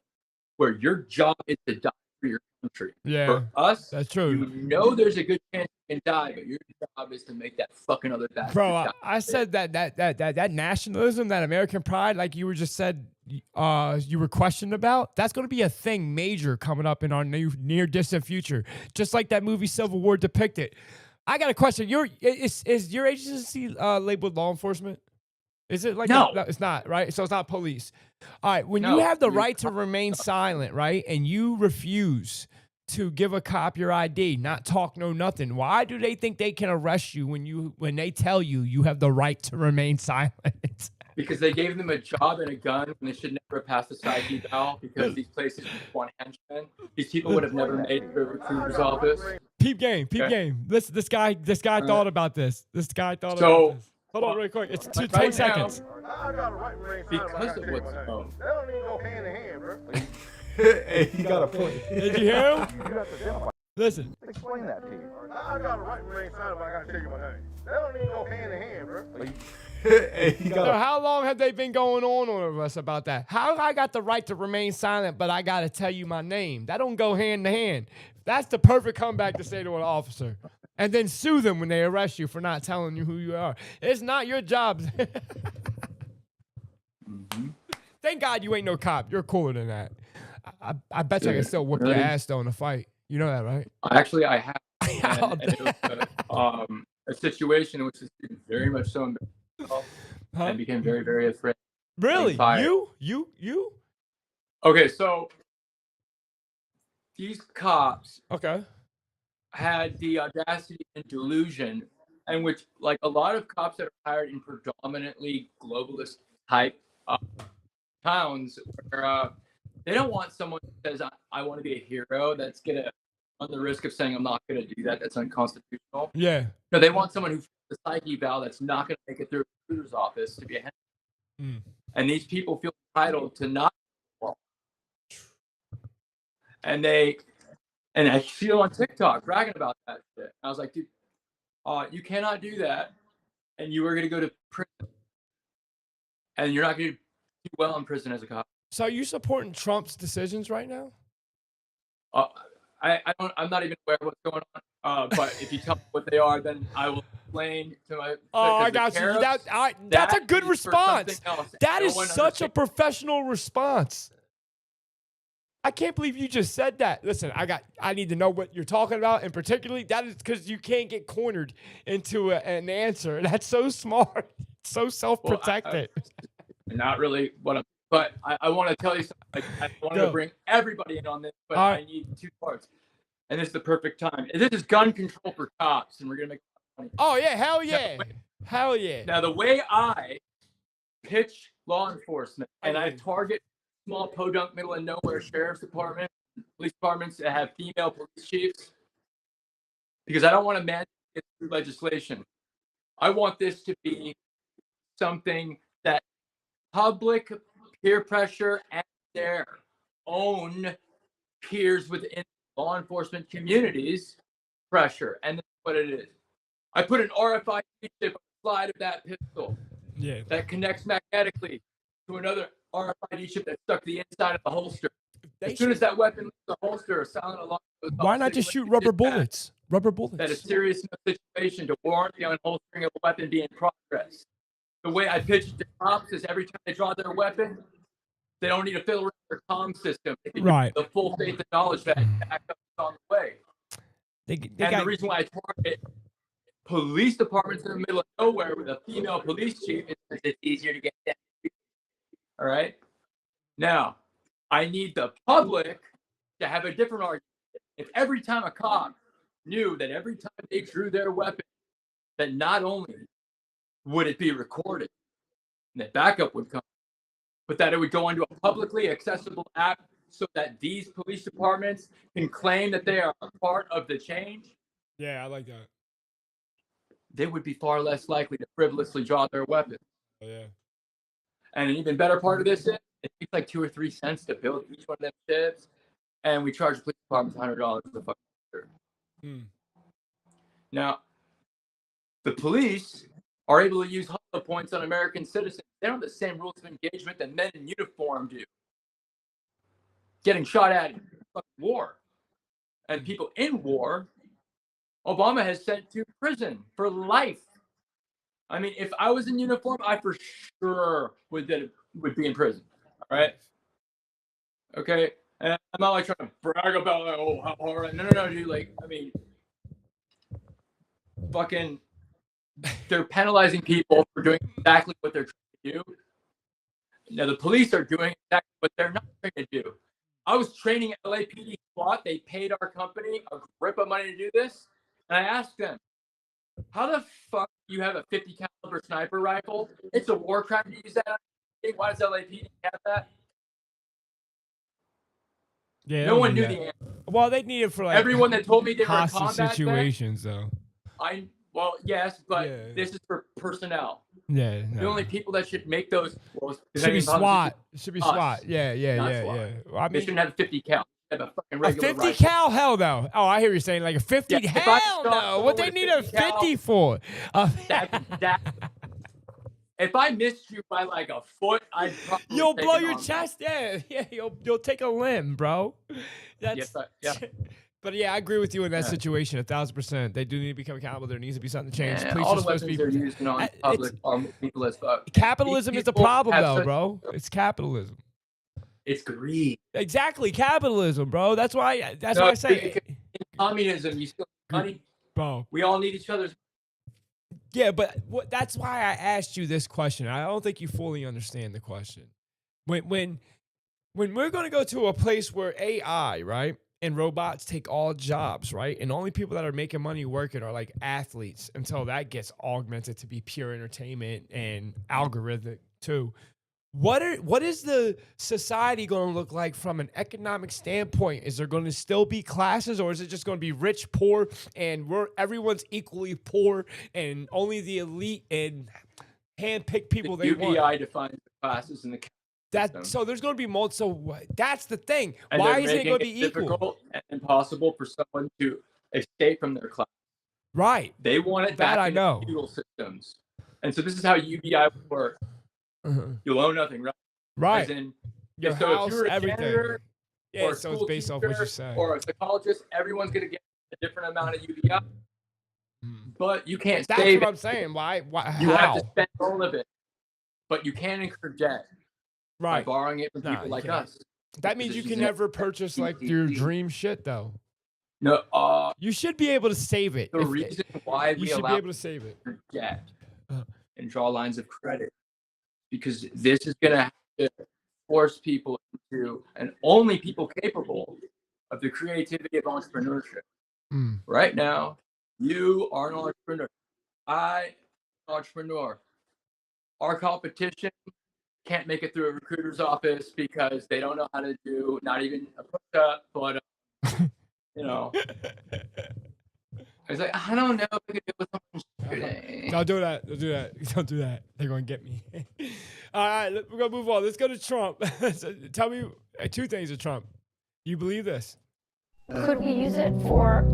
where your job is to die for your country. Yeah, for us, that's true. You know there's a good chance you can die, but your job is to make that fucking other bastard Bro, die. I said that nationalism, that American pride, like you were just said, you were questioned about. That's going to be a thing major coming up in our near distant future, just like that movie Civil War depicted. I got a question. Is your agency labeled law enforcement? Is it like No. It's not, right? So it's not police. All right. When No, you have the you're right to remain silent, right, and you refuse to give a cop your ID, not talk, no nothing, why do they think they can arrest you when they tell you you have the right to remain silent? Because they gave them a job and a gun, and they should never pass a psych eval because these places want henchmen. These people would have never made it to a recruiter's office. Peep game. Listen, this guy thought about this. This guy thought about this. Hold on, really quick. It's 10 seconds. Because of what's known. That don't even go hand in hand, bro. Hey, he got a point. Did you hear him? Listen. Explain that to you. I got a right to remain silent, but I gotta tell you my name. That don't even go hand in hand, bro. Hey, he got So how long have they been going on with us about that? How I got the right to remain silent, but I got to tell you my name? That don't go hand in hand. That's the perfect comeback to say to an officer. And then sue them when they arrest you for not telling you who you are. It's not your job. Thank God you ain't no cop. You're cooler than that. I bet you I can still whoop your ass though in a fight. You know that, right? Actually, I have. And it was a situation in which this dude very much so embarrassed and became very, very afraid. Really? You? Okay, so these cops Okay. had the audacity and delusion, and which, like a lot of cops that are hired in predominantly globalist type towns, where they don't want someone who says, I want to be a hero, that's going to run the risk of saying, I'm not going to do that. That's unconstitutional. Yeah. No, they want someone who's the psych eval that's not going to make it through a recruiter's office to be a And these people feel entitled to not. And I see them on TikTok bragging about that shit. I was like, dude, you cannot do that. And you are going to go to prison. And you're not going to do well in prison as a cop. So are you supporting Trump's decisions right now? I'm not even aware of what's going on. But if you tell me what they are, then I will explain to my. Oh, I got you. That's a good response. That is such a professional response. I can't believe you just said that. Listen, I need to know what you're talking about, and particularly that is because you can't get cornered into an answer. That's so smart, so self-protected. Not really what I'm. But I want to tell you something. Like, I want to bring everybody in on this, but I need 2 parts. And this is the perfect time. And this is gun control for cops, and we're going to make money. Oh, yeah. Hell yeah. Hell yeah. Now, the way I pitch law enforcement, and I target small podunk, middle and nowhere sheriff's department, police departments that have female police chiefs, because I don't want to mandate it through legislation. I want this to be something that public peer pressure and their own peers within law enforcement communities pressure. And that's what it is. I put an RFID chip on the slide of that pistol that connects magnetically to another RFID chip that's stuck to the inside of the holster. As soon as that weapon leaves the holster, a silent alarm goes off. Why not just shoot rubber bullets? Rubber bullets. That is serious enough situation to warrant the unholstering of a weapon being in progress. The way I pitch it to cops is every time they draw their weapon, they don't need to fill around their comm system. They can use the full faith and knowledge that backup is on the way. The reason why I target police departments in the middle of nowhere with a female police chief is because it's easier to get that. All right? Now, I need the public to have a different argument. If every time a cop knew that every time they drew their weapon, that not only would it be recorded and that backup would come, but that it would go into a publicly accessible app so that these police departments can claim that they are a part of the change. Yeah, I like that. They would be far less likely to frivolously draw their weapons. Oh, yeah. And an even better part of this is it takes like 2 or 3 cents to build each one of them chips, and we charge the police departments $100 a fucking year. Now, the police are able to use hollow points on American citizens. They don't have the same rules of engagement that men in uniform do. Getting shot at in fucking war. And people in war, Obama has sent to prison for life. I mean, if I was in uniform, I for sure would be in prison. All right? Okay? And I'm not like trying to brag about, like, oh, how hard. No, dude. Like, I mean, fucking, they're penalizing people for doing exactly what they're trying do. Now the police are doing exactly what they're not going to do. I was training at LAPD SWAT. They paid our company a grip of money to do this, and I asked them, "How the fuck do you have a 50 caliber sniper rifle? It's a war crime to use that. Why does LAPD have that?" Yeah, no one knew the answer. Well, they need it for like everyone that told me they were a hostage combat situations, though. Well, yes, but Yeah. this is for personnel. Yeah, The only people that should make those should be SWAT. Should be us, SWAT. Yeah. not SWAT. Well, I They mean, shouldn't have a 50 cal. They have a fucking a regular 50 rifle. cal? Hell no. Oh, I hear you saying like a 50. Yeah, if I hell shot no. someone What they with need a a 50 cal, 50 for? If I missed you by like a foot, I'd probably You'll take blow it your on. chest. Yeah. You'll take a limb, bro. That's yeah. But yeah, I agree with you in that Yeah. situation 1,000%. They do need to become accountable. There needs to be something to change. Yeah, Police all are the supposed weapons to be. they're using on public are people as fuck. Capitalism is the People problem, have though, such- bro. It's capitalism. It's greed. Exactly, capitalism, bro. That's why. That's No, why I say, because in communism, you still have money. bro. We all need each other's. Yeah, but that's why I asked you this question. I don't think you fully understand the question. When we're going to go to a place where AI, right, and robots take all jobs, right, and only people that are making money working are like athletes until that gets augmented to be pure entertainment and algorithmic too. What is the society going to look like from an economic standpoint? Is there going to still be classes, or is it just going to be rich, poor, and everyone's equally poor, and only the elite and handpicked people they want? UBI defines the classes in the system. So there's going to be so that's the thing. And Why they're isn't it making going to be equal? difficult and impossible for someone to escape from their class. Right. They want it That back I in know. the feudal systems. And so this is how UBI would work. You'll own nothing, right? Right. As in, Your so house, if you're a everything. janitor Yeah, or a so it's school based off teacher what you say. or a psychologist, everyone's going to get a different amount of UBI. But you can't That's save what it. I'm saying. Why You how? have to spend all of it. But you can incur debt by Right. borrowing it from No, people you like can't. us. That means you can never purchase like your dream shit though. No, You should be able to save it. the reason why you we should be allow able to save it. debt and draw lines of credit, because this is going to have to force people into, and only people capable of, the creativity of entrepreneurship. Right now, you are an entrepreneur. I am an entrepreneur. Our competition can't make it through a recruiter's office because they don't know how to do not even a push-up, but you know. I was like, I don't know if I could do it with someone today. Don't do that. Don't do that. Don't do that. They're going to get me. All right, we're going to move on. Let's go to Trump. So tell me two things of Trump. You believe this? Could we use it for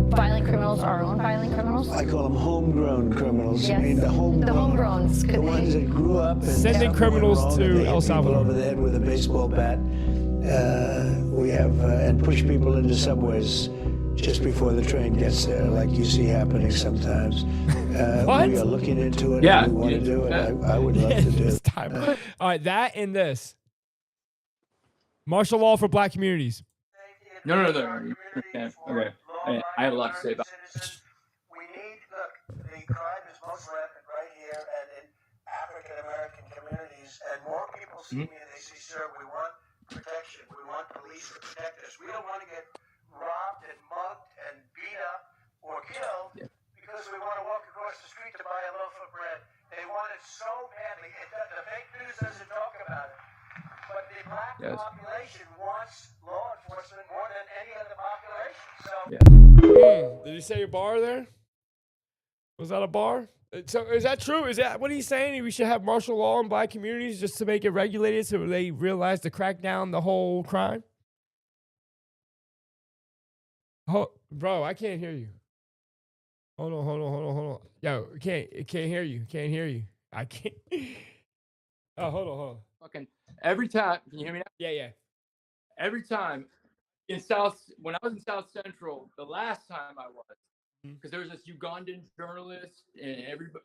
violent criminals, our own violent criminals? I call them homegrown criminals. Yes. I mean, the homegrowns. the ones that grew up and Sending criminals to El Salvador over the head with a baseball bat. We have and push people into subways just before the train gets there, like you see happening sometimes. What? We are looking into it. Yeah, And we want to do it. I would love to do This it. time. All right, that and this. Martial law for black communities. No. Okay. I have a lot to say about it. We need, look, the crime is most rampant right here and in African American communities, and more people see me and they say, sir, we want protection. We want police to protect us. We don't want to get robbed and mugged and beat up or killed because we want to walk across the street to buy a loaf of bread. They want it so badly. The fake news doesn't talk about it. But the black population wants law enforcement more than any other population. So Did you say a bar there? Was that a bar? So is that true? Is that what he's saying? We should have martial law in black communities just to make it regulated so they realize to crack down the whole crime? Oh, bro, I can't hear you. Hold on. Yo, can't hear you. Can't hear you. I can't. Oh, hold on. fucking every time. Can you hear me now? Yeah. Every time when I was in South Central, the last time I was, because there was this Ugandan journalist and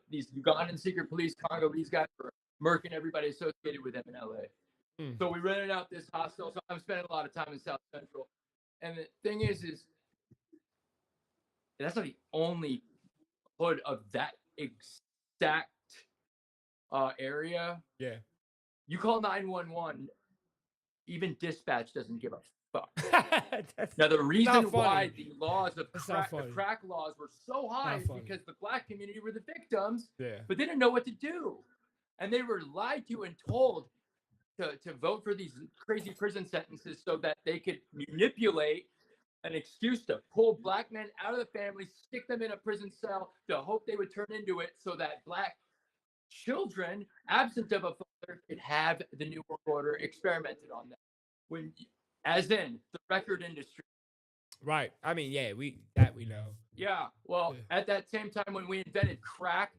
these Ugandan secret police, Congolese guys were murking everybody associated with them in LA. So we rented out this hostel. So I'm spending a lot of time in South Central. And the thing is that's not the only hood of that exact area, yeah, you call 911. Even dispatch doesn't give a fuck. That's Now, the reason not why funny. the laws of That's not the funny. crack laws were so high Not is funny. because the black community were the victims, Yeah. but they didn't know what to do. And they were lied to and told to vote for these crazy prison sentences so that they could manipulate an excuse to pull black men out of the family, stick them in a prison cell to hope they would turn into it so that black children, absent of a father, could have the New World Order experimented on them. When, as in the record industry. Right. I mean, yeah, we know. Yeah. Well, Yeah. at that same time when we invented crack,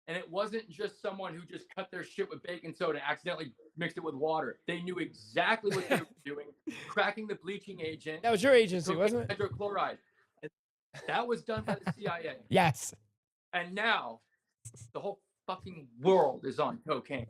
and it wasn't just someone who just cut their shit with baking soda and accidentally mixed it with water. They knew exactly what they were doing, cracking the bleaching agent. That was your agency, wasn't it? Hydrochloride. And that was done by the CIA. Yes. And now the whole fucking world is on cocaine.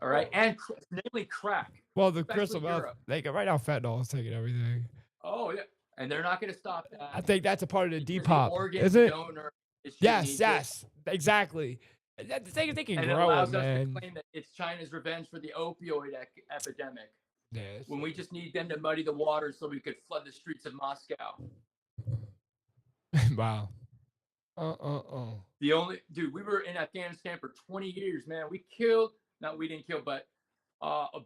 All right, and namely crack. Well, the especially crystal meth, Europe. they go right now. Fentanyl is taking everything. Oh yeah, and they're not going to stop that. I think that's a part of the because Depop, organ is it? donor is Yes, shit yes, exactly. They can and it grow allows it, us man. to claim that it's China's revenge for the opioid epidemic. Yeah, When we just need them to muddy the waters so we could flood the streets of Moscow. Wow. The only dude, we were in Afghanistan for 20 years, man. We didn't kill, but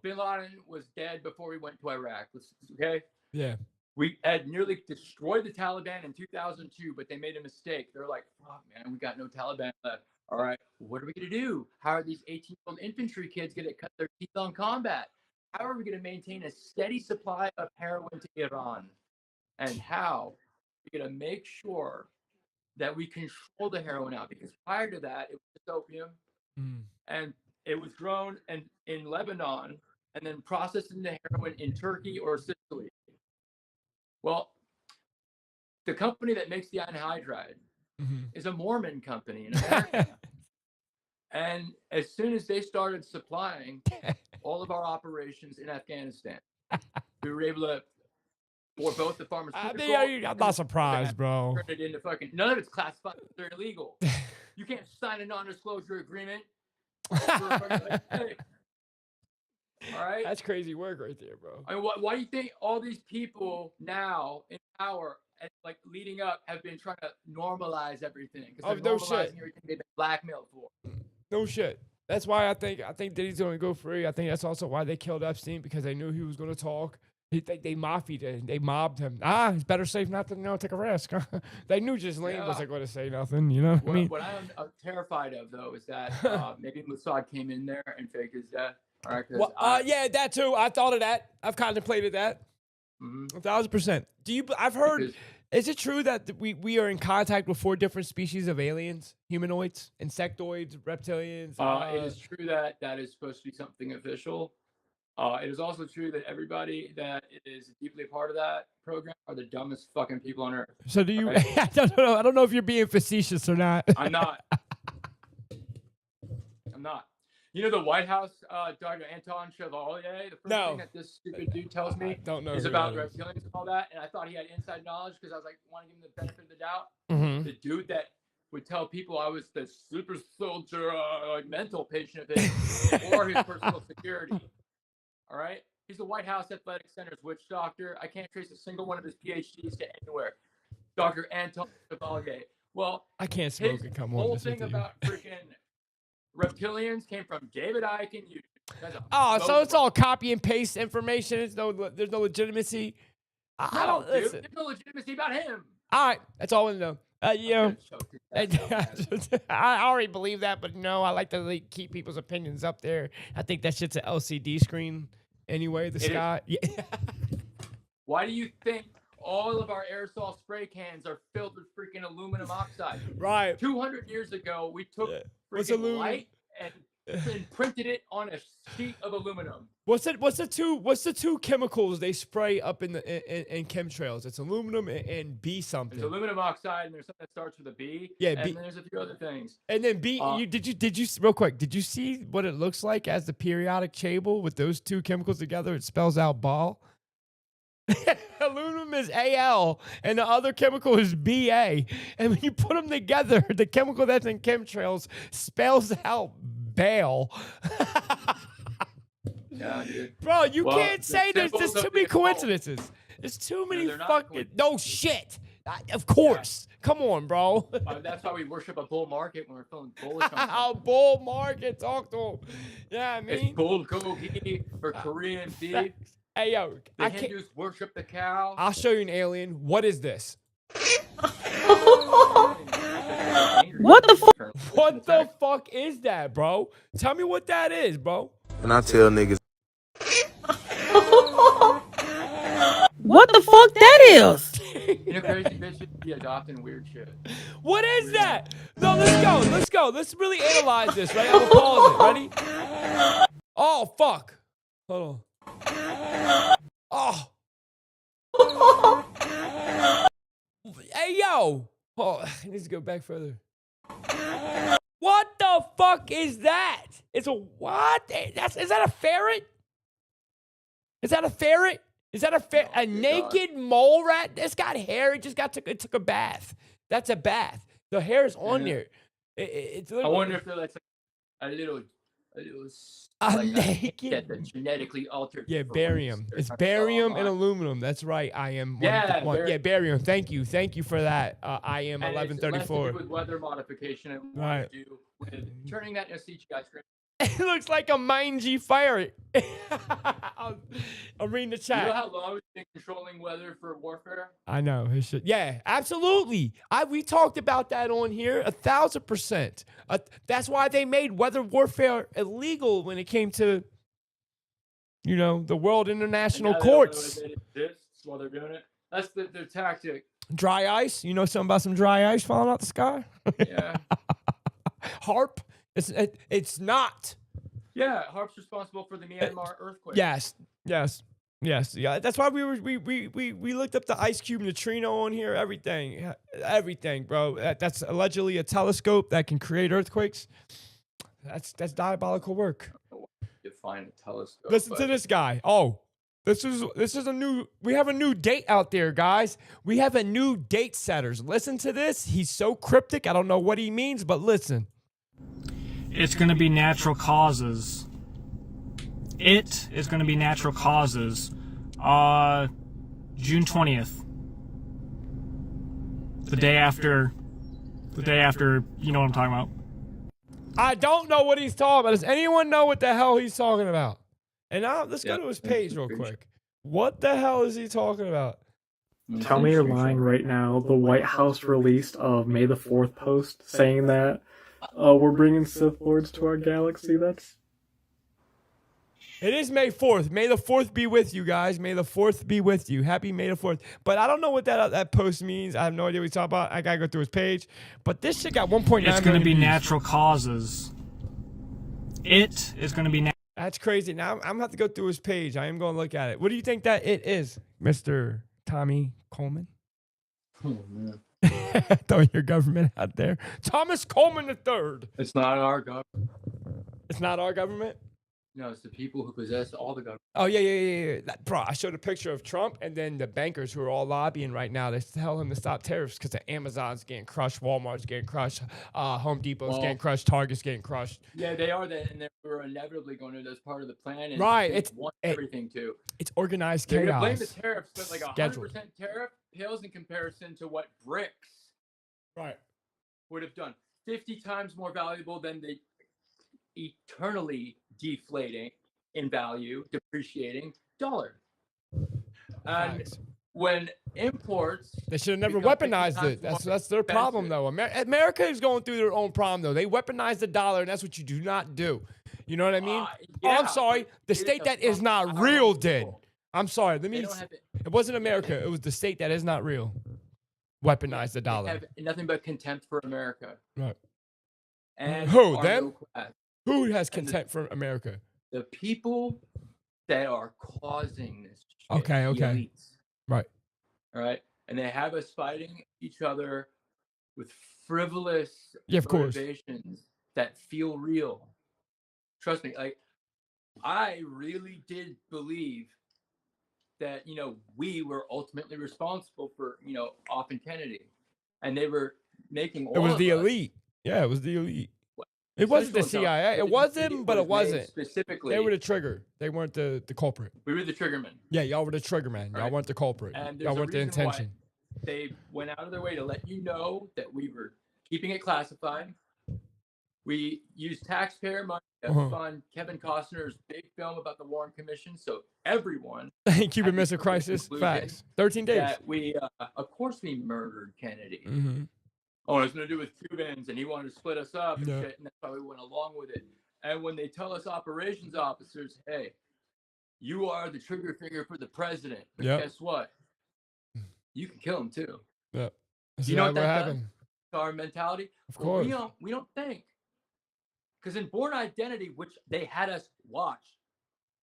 Bin Laden was dead before we went to Iraq. Okay. Yeah. We had nearly destroyed the Taliban in 2002, but they made a mistake. They're like, fuck, man, we got no Taliban left. All right, what are we going to do? How are these 18-year-old infantry kids going to cut their teeth on combat? How are we going to maintain a steady supply of heroin to Iran? And how are we going to make sure that we control the heroin out? Because prior to that, it was just opium. And it was grown in Lebanon and then processed into heroin in Turkey or Sicily. Well, the company that makes the anhydride is a Mormon company in America. And as soon as they started supplying all of our operations in Afghanistan, we were able to, for both the pharmaceutical. I'm not surprised, bro. Turn it into fucking, none of it's classified. They're illegal. You can't sign a non-disclosure agreement. Hey. All right. That's crazy work right there, bro. I mean, why do you think all these people now in power and like leading up have been trying to normalize everything? Because they're no normalizing shit. everything they've been blackmailed for. No shit. That's why I think Diddy's going to go free. I think that's also why they killed Epstein, because they knew he was going to talk. They mafia'd him. They mobbed him. It's better safe not to take a risk. They knew Ghislaine wasn't going to say nothing. You know what I mean? What I'm terrified of, though, is that maybe Mossad came in there and faked his death. All right, yeah, that too. I thought of that. I've contemplated that. 1,000%. I've heard. Is it true that we are in contact with 4 different species of aliens, humanoids, insectoids, reptilians? It is true that is supposed to be something official. It is also true that everybody that is deeply a part of that program are the dumbest fucking people on earth. So do you? Right? I don't know if you're being facetious or not. I'm not. I'm not. You know the White House, Dr. Anton Chevalier, the first thing that this stupid dude tells me is about reptilians and all that, and I thought he had inside knowledge because I was like, want to give him the benefit of the doubt. The dude that would tell people I was the super soldier, mental patient of his, or his personal security. All right? He's the White House Athletic Center's witch doctor. I can't trace a single one of his PhDs to anywhere. Dr. Anton Chevalier. Well, I can't smoke it. Come on. The whole thing about freaking reptilians came from David Icke and YouTube. So it's all copy and paste information. There's no legitimacy. I don't listen. There's no legitimacy about him. All right, that's all I know. I already believe that, but no, I like to keep people's opinions up there. I think that shit's an LCD screen anyway. The sky. Yeah. Why do you think all of our aerosol spray cans are filled with freaking aluminum oxide? Right. 200 years ago, we took freaking light and printed it on a sheet of aluminum. What's the two chemicals they spray up in chemtrails? It's aluminum and B something. There's aluminum oxide and there's something that starts with a B. Yeah, and B. then there's a few other things. And then B. Did you real quick? Did you see what it looks like as the periodic table with those two chemicals together? It spells out ball. Aluminum is Al and the other chemical is Ba. And when you put them together, the chemical that's in chemtrails spells out bail. Yeah, dude. Bro, you Well, can't say there's symbols too of many the occult. coincidences. There's too many they're not fucking no shit. Of course. Come on, bro. That's why we worship a bull market when we're feeling bullish on A bull market. Talk to him. Yeah, I mean. It's bulgogi or Korean beef. Hey, yo. The Hindus worship the cow. I'll show you an alien. What is this? What the fuck? What the fuck is that, bro? Tell me what that is, bro. And I tell niggas. What the fuck that is? You know, crazy bitches be adopting weird shit. What is that? No, let's go. Let's go. Let's really analyze this, right? I'm gonna pause it. Ready? Oh, fuck. Hold on. Oh. Hey, yo. Oh, I need to go back further. What the fuck is that? It's a what? Is that a ferret? Is that a ferret? Is that a naked mole rat? It's got hair. It just took a bath. That's a bath. The hair is on there. It's I wonder if that's a little naked. That's genetically altered. Yeah, barium. It's barium and aluminum. That's right. I am. Yeah, barium. Thank you for that. I am 1134. With weather modification, and right. To do with turning that into CGI screen. It looks like a mangy ferret. I'm reading the chat. You know how long we've been controlling weather for warfare? I know. Yeah, absolutely. We talked about that on here 1,000%. That's why they made weather warfare illegal when it came to, the World International Courts. It exists while they're doing it. That's their tactic. Dry ice. You know something about some dry ice falling out the sky? Yeah. HARP. It's not. Yeah, HARP's responsible for the Myanmar earthquake. Yes. Yeah. That's why we looked up the ice cube neutrino on here. Everything, bro. That's allegedly a telescope that can create earthquakes. That's diabolical work. Define a telescope. Listen to this guy. Oh, this is a new. We have a new date out there, guys. We have a new date setters. Listen to this. He's so cryptic. I don't know what he means, but listen. It's going to be natural causes. It is going to be natural causes. June 20th. The day after, you know what I'm talking about. I don't know what he's talking about. Does anyone know what the hell he's talking about? And now let's go to his page real quick. What the hell is he talking about? Tell me you're lying right now. The White House released a May the 4th post saying that we're bringing Sith Lords to our galaxy. It is May 4th. May the 4th be with you, guys. May the 4th be with you. Happy May the 4th. But I don't know what that post means. I have no idea what he's talking about. I got to go through his page. But this shit got 1.9 It's going to be natural causes. It is going to be That's crazy. Now I'm going to have to go through his page. I am going to look at it. What do you think that it is, Mr. Tommy Coleman? Oh, man. Throwing your government out there. Thomas Coleman III. It's not our government. It's not our government? No, it's the people who possess all the government. Oh, yeah. Bro, I showed a picture of Trump and then the bankers who are all lobbying right now. They tell him to stop tariffs because the Amazon's getting crushed, Walmart's getting crushed, Home Depot's getting crushed, Target's getting crushed. Yeah, they are. And we're inevitably going to do as part of the plan. And right. It's everything, too. It's organized chaos. They're going to blame the tariffs, but like 100% tariff pales in comparison to what bricks would have done. 50 times more valuable than the eternally deflating in value, depreciating dollar. And when imports, they should have never weaponized it. That's their problem, though. America is going through their own problem, though. They weaponize the dollar, and that's what you do not do. You know what I mean? I'm sorry. The state that is not real did. I'm sorry. It wasn't America. It was the state that is not real. Weaponize the dollar. They have nothing but contempt for America. Right. And who? Them? Who has contempt for America? The people that are causing this shit. Okay. Elites. Right. All right. And they have us fighting each other with frivolous motivations that feel real. Trust me, like I really did believe that, we were ultimately responsible for, off and Kennedy. And they were making all It was of the us, elite. Yeah, it was the elite. It wasn't the CIA. It was them, but it wasn't. Specifically, they were the trigger. They weren't the culprit. We were the triggerman. Yeah, y'all were the triggerman. Y'all weren't the culprit. Y'all weren't the intention. They went out of their way to let you know that we were keeping it classified. We used taxpayer money to fund Kevin Costner's big film about the Warren Commission, so everyone. Cuban Missile Crisis. Facts. 13 days. That we, of course, we murdered Kennedy. Mm-hmm. Oh, it was going to do with Cubans, and he wanted to split us up and shit, and that's why we went along with it. And when they tell us operations officers, hey, you are the trigger finger for the president, but guess what? You can kill him too. Yep. You know what that happened? Our mentality. Of course. We don't think. Because in Born Identity, which they had us watch.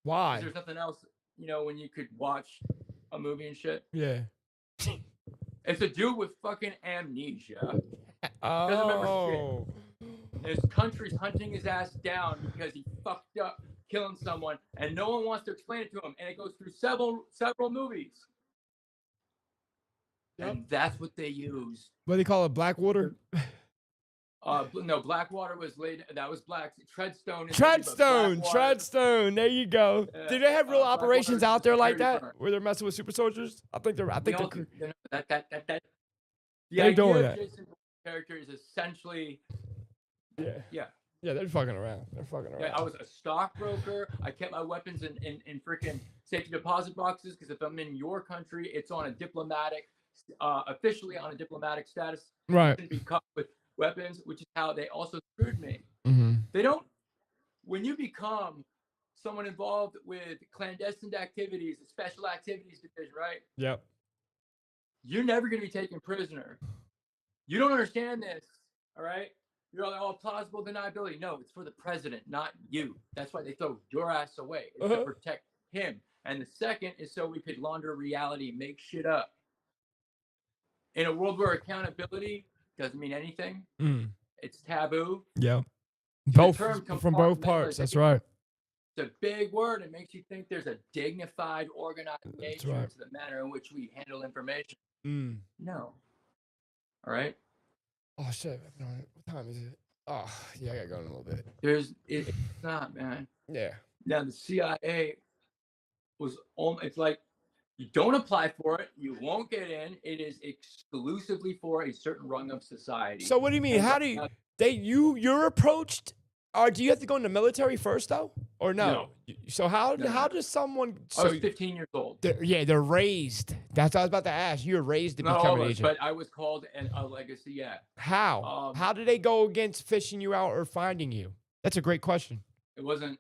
Why? There's nothing else, when you could watch a movie and shit. Yeah. It's a dude with fucking amnesia. Oh. Doesn't remember shit. His country's hunting his ass down because he fucked up killing someone, and no one wants to explain it to him. And it goes through several movies. Yep. And that's what they use. What do they call it? Blackwater? No, Blackwater was laid. That was Black. Treadstone. Treadstone. There you go. Do they have real operations out there like that, where they're messing with super soldiers? I think they're. The they're doing that. Jason character is essentially. Yeah. Yeah, they're fucking around. Yeah, I was a stockbroker. I kept my weapons in freaking safety deposit boxes because if I'm in your country, it's on a diplomatic, officially on a diplomatic status. Right. To be caught with weapons, which is how they also screwed me. Mm-hmm. They don't. When you become someone involved with clandestine activities, the special activities division, right? Yep. You're never going to be taken prisoner. You don't understand this, all right? You're like, oh, plausible deniability. No, it's for the president, not you. That's why they throw your ass away. It's to protect him. And the second is so we could launder reality, make shit up. In a world where accountability doesn't mean anything, it's taboo. Yeah. Both from both parts. That's right. It's a big word. It makes you think there's a dignified, organized nature to the manner in which we handle information. No. All right. Oh shit! What time is it? Oh yeah, I gotta go in a little bit. It's not, man. Yeah. Now the CIA was it's like you don't apply for it, you won't get in. It is exclusively for a certain rung of society. So what do you mean? How do you're approached? Or do you have to go in the military first though, or no? So how does someone? I was 15 years old. They're raised. That's what I was about to ask. You were raised to become an agent, but I was called a legacy. Yeah. How? How did they go against fishing you out or finding you? That's a great question. It wasn't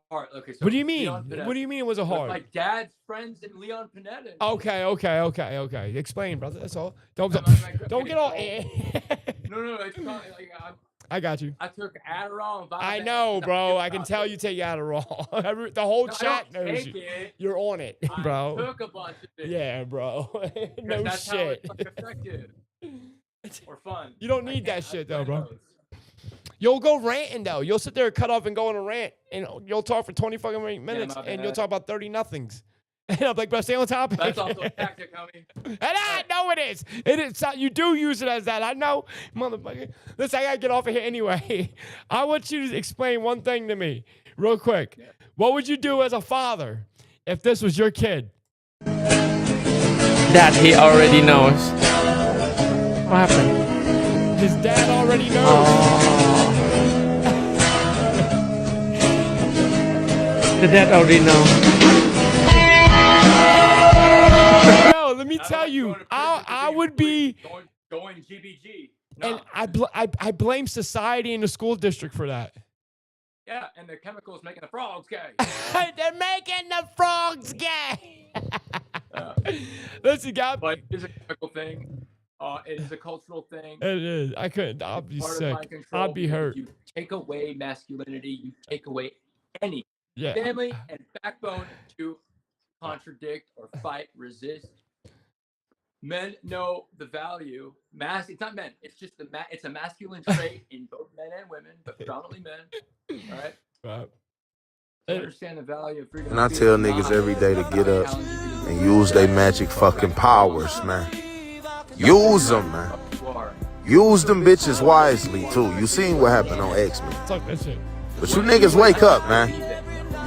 hard. Okay. So what do you mean? What do you mean it wasn't hard? My dad's friends in Leon Panetta. Okay. Explain, brother. That's all. Don't get all. No. It's not like I got you. I took Adderall and Vitamin. I know, bro. I can tell you take Adderall. The whole chat knows you. You're on it, bro. I took a bunch of it. Yeah, bro. No that's shit. How it's effective or fun. You don't need that shit though, bro. You'll go ranting though. You'll sit there and cut off and go on a rant, and you'll talk for 20 fucking minutes, and you'll talk about 30 nothings. And I'm like, but stay on topic. That's also a tactic, homie. And I know it is. It is. You do use it as that. I know, motherfucker. Listen, I gotta get off of here anyway. I want you to explain one thing to me, real quick. Yeah. What would you do as a father if this was your kid? That he already knows. What happened? His dad already knows. The dad already knows. No, let me tell you, I would be going GBG. No. And I blame society and the school district for that. Yeah, and the chemicals making the frogs gay. They're making the frogs gay. Listen, God. But it is a chemical thing. It is a cultural thing. It is. I couldn't. I'd be sick. I'd be hurt. You take away masculinity. You take away any family and backbone to contradict or fight, resist. Men know the value. It's not men. It's just it's a masculine trait in both men and women, but predominantly men. All right. Right. To understand the value of freedom. And I tell niggas every day to get up and use their magic fucking powers, man. Use them, man. Use them bitches wisely, too. You seen what happened on X-Men. Talk that shit. But you niggas wake up, man.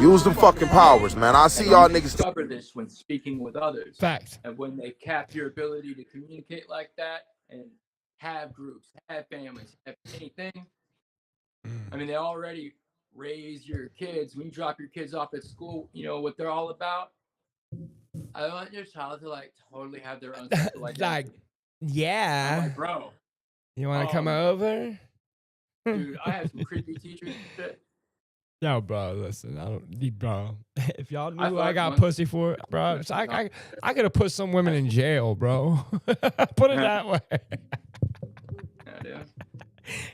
Use them fucking powers, man. I see y'all niggas. Discover this when speaking with others. Facts. And when they cap your ability to communicate like that and have groups, have families, have anything. I mean, they already raise your kids. When you drop your kids off at school, you know what they're all about. I want your child to like totally have their own sexual identity. Like, yeah. I'm like, bro. You want to come over? Dude, I have some creepy teachers and shit. Yo, bro, listen, I don't need, bro. If y'all knew I got once- pussy for it, bro, I could have put some women in jail, bro. Put it that way. Yeah, dude.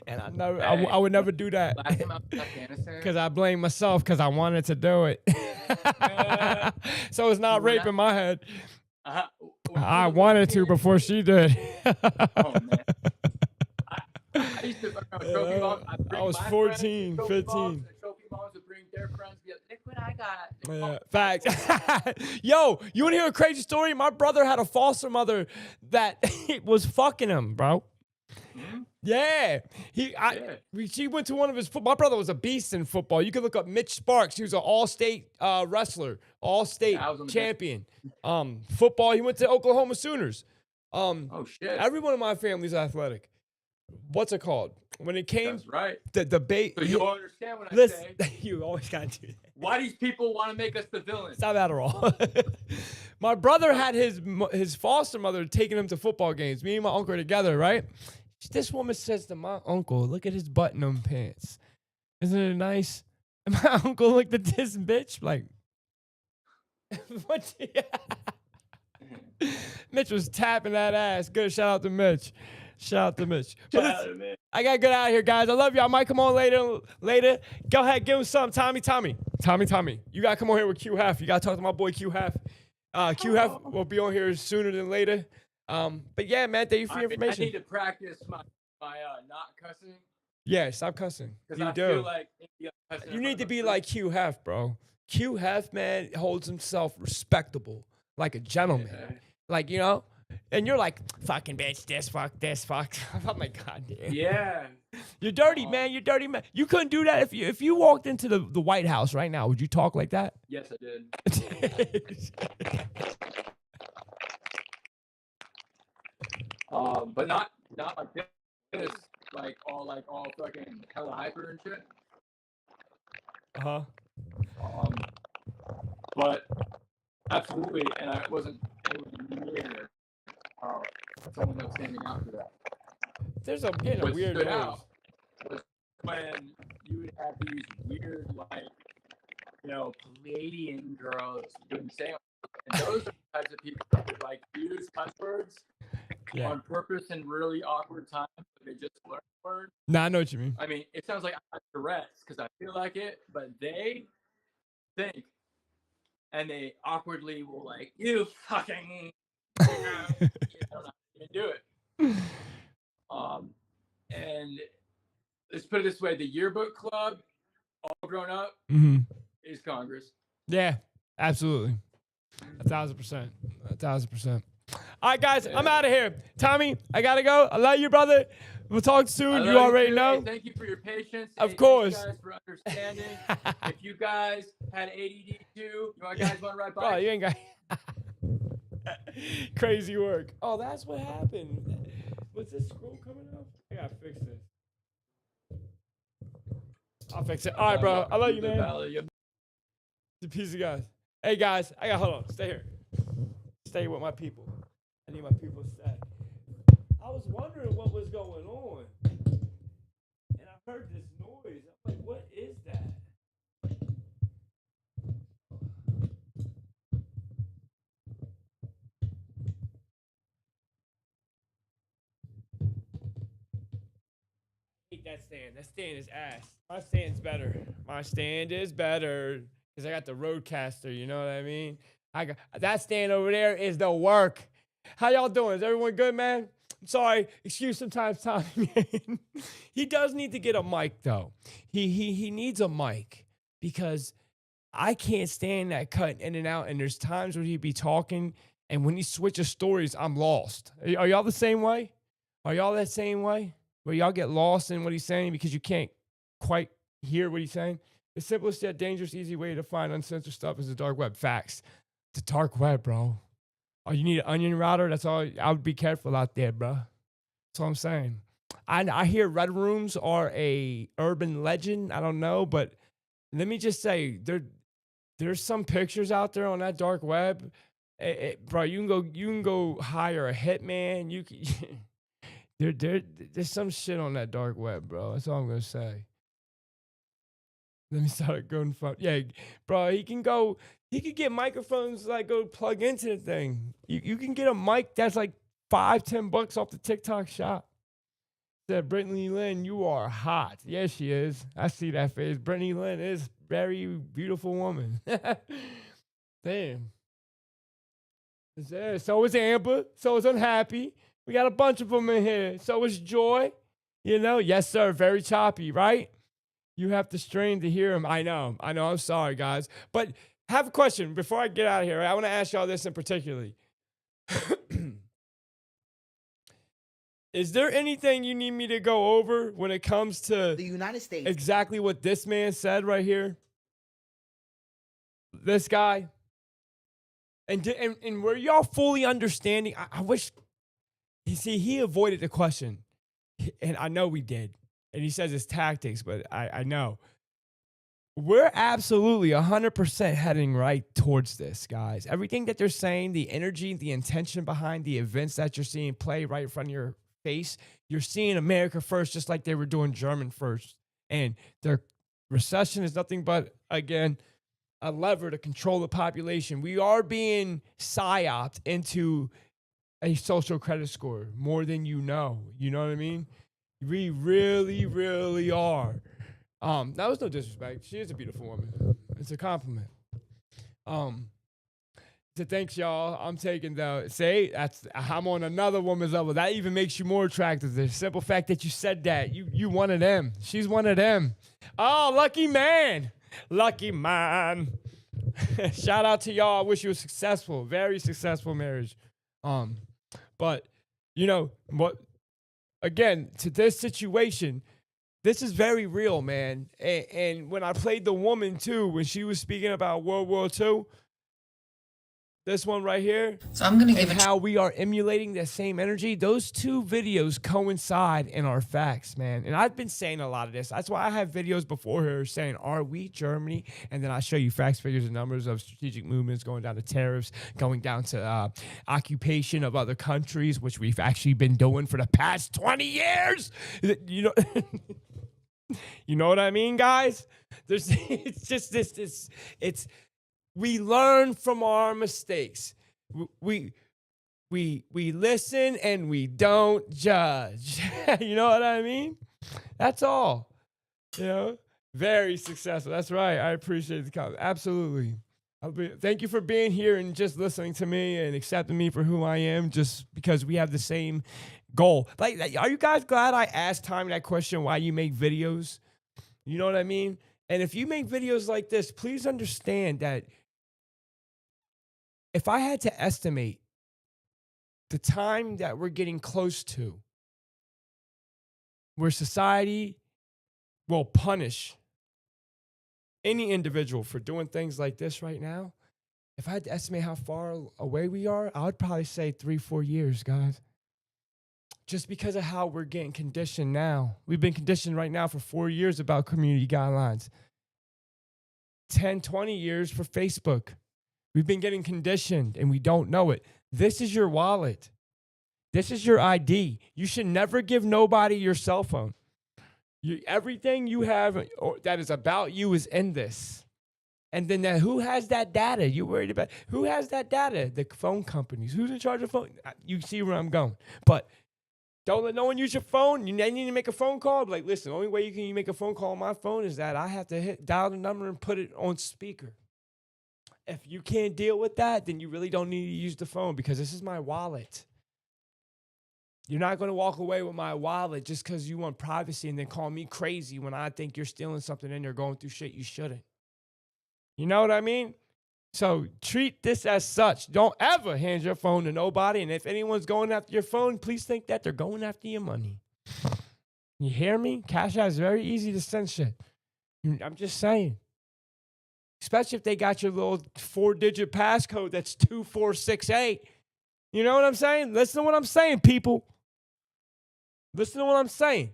And I would never do that. Last time I was in Afghanistan. Because I blame myself because I wanted to do it. So it's not rape in my head. I wanted to before she did. Oh, man. I used to trophy moms. I was 14, 15. Trophy moms would bring their friends. Be like, look what I got. Yeah, facts. Yo, you want to hear a crazy story? My brother had a foster mother that was fucking him, bro. Mm-hmm. Yeah, she went to one of his. My brother was a beast in football. You can look up Mitch Sparks. He was an all-state wrestler, all-state champion. Football. He went to Oklahoma Sooners. Oh shit! Every one of my family's athletic. What's it called? When it came, that's right. The debate. So you don't understand what I say. You always gotta do that. Why these people want to make us the villains? Stop Adderall. My brother had his foster mother taking him to football games. Me and my uncle are together, right? This woman says to my uncle, "Look at his button-up pants. Isn't it nice?" And my uncle looked at this bitch like, "What?" Mitch was tapping that ass. Good. Shout out to Mitch. Shout out to Mitch. I gotta get out of here, guys. I love you. I might come on later. Go ahead, give him something. Tommy. You gotta come on here with Q Half. You gotta talk to my boy Q Half. Q Half will be on here sooner than later. But yeah, man, thank you for your information. I need to practice my not cussing. Yeah, stop cussing. You do. Feel like you need to be like Q Half, bro. Q Half, man, holds himself respectable, like a gentleman. Yeah. Like, you know? And you're like, fucking bitch, this, fuck. I'm like, God damn. Yeah. You're dirty, man. You're dirty, man. You couldn't do that if you walked into the White House right now. Would you talk like that? Yes, I did. But not like this. Like all fucking hella hyper and shit. But absolutely, and I wasn't near someone that was standing out for that. There's a weird stood noise. out was when you would have these weird, like, Canadian girls doing sales. And those are the types of people that would, like, use cuss words on purpose in really awkward times, but they just learn the word. Nah, I know what you mean. I mean, it sounds like I'm Tourette's because I feel like it, but they think, and they awkwardly will, like, you fucking, I don't know, do it. And let's put it this way: the yearbook club, all grown up, is Congress. Yeah, absolutely. 1,000%. 1,000%. All right, guys, I'm out of here. Tommy, I gotta go. I love you, brother. We'll talk soon. You already know. Hey, thank you for your patience. Of course. Thank you guys for understanding. If you guys had ADD too, you guys want to ride bikes? Oh, you ain't got crazy work. Oh, that's what happened. Was this scroll coming up? I gotta fix this. I'll fix it. All right, bro. I love you, man. Peace, guys. Hey, guys. Hold on. Stay here. Stay with my people. I need my people to stay. I was wondering what was going on, and I heard this noise. I'm like, what is that? I hate that stand. That stand is ass. My stand's better. My stand is better because I got the Roadcaster. You know what I mean? I got that stand over there is the work. How y'all doing? Is everyone good, man? I'm sorry. Excuse sometimes time. He does need to get a mic though. He needs a mic because I can't stand that cut in and out. And there's times where he'd be talking, and when he switches stories, I'm lost. Are y'all the same way? Are y'all that same way? Where y'all get lost in what he's saying because you can't quite hear what he's saying? The simplest yet dangerous, easy way to find uncensored stuff is the dark web. Facts. The dark web, bro. Oh, you need an onion router? That's all. I would be careful out there, bro. That's all I'm saying. I hear red rooms are a urban legend. I don't know, but let me just say there's some pictures out there on that dark web, bro. You can go hire a hitman. You can, there's some shit on that dark web, bro. That's all I'm gonna say. Let me start going fun. Yeah, bro. He can get microphones like go plug into the thing. You can get a mic that's like $5-10 off the TikTok shop. Said Brittany Lynn, you are hot. Yes, she is. I see that face. Brittany Lynn is very beautiful woman. Damn. So is Amber. So is Unhappy. We got a bunch of them in here. So is Joy. You know, yes, sir. Very choppy, right? You have to strain to hear him. I know. I'm sorry, guys. But I have a question before I get out of here. I want to ask y'all this in particular. Is there anything you need me to go over when it comes to the United States? Exactly what this man said right here. This guy. And were y'all fully understanding? I wish. You see, he avoided the question. And I know we did. And he says it's tactics, but I know. We're absolutely 100% heading right towards this, guys. Everything that they're saying, the energy, the intention behind the events that you're seeing play right in front of your face, you're seeing America first, just like they were doing German first. And their recession is nothing but, again, a lever to control the population. We are being psyoped into a social credit score more than you know. You know what I mean? We really, really are. That was no disrespect. She is a beautiful woman. It's a compliment. So thanks, y'all. I'm taking I'm on another woman's level. That even makes you more attractive. The simple fact that you said that. You one of them. She's one of them. Oh, lucky man. Lucky man. Shout out to y'all. I wish you a successful, very successful marriage. But you know what? Again, to this situation, this is very real, man. And when I played the woman too, when she was speaking about World War II, this one right here, so I'm gonna give and how we are emulating that same energy. Those two videos coincide in our facts, man. And I've been saying a lot of this. That's why I have videos before here saying, "Are we Germany?" And then I show you facts, figures, and numbers of strategic movements going down to tariffs, going down to occupation of other countries, which we've actually been doing for the past 20 years. You know, you know what I mean, guys? It's just this. We learn from our mistakes. We listen and we don't judge. You know what I mean? That's all. You know, very successful. That's right. I appreciate the comment. Absolutely. Thank you for being here and just listening to me and accepting me for who I am, just because we have the same goal. Like, are you guys glad I asked Tommy that question, why you make videos? You know what I mean? And if you make videos like this, please understand that if I had to estimate the time that we're getting close to where society will punish any individual for doing things like this right now, if I had to estimate how far away we are, I would probably say 3-4 years, guys. Just because of how we're getting conditioned now. We've been conditioned right now for 4 years about community guidelines. 10-20 years for Facebook. We've been getting conditioned and we don't know it. This is your wallet. This is your ID. You should never give nobody your cell phone. Everything you have that is about you is in this. And then who has that data? You worried about who has that data? The phone companies. Who's in charge of phone? You see where I'm going. But don't let no one use your phone. You need to make a phone call. Like, listen, the only way you can make a phone call on my phone is that I have to dial the number and put it on speaker. If you can't deal with that, then you really don't need to use the phone because this is my wallet. You're not going to walk away with my wallet just because you want privacy and then call me crazy when I think you're stealing something and you're going through shit you shouldn't. You know what I mean? So treat this as such. Don't ever hand your phone to nobody. And if anyone's going after your phone, please think that they're going after your money. You hear me? Cash App is very easy to send shit. I'm just saying. Especially if they got your little 4-digit passcode that's 2468. You know what I'm saying? Listen to what I'm saying, people. Listen to what I'm saying.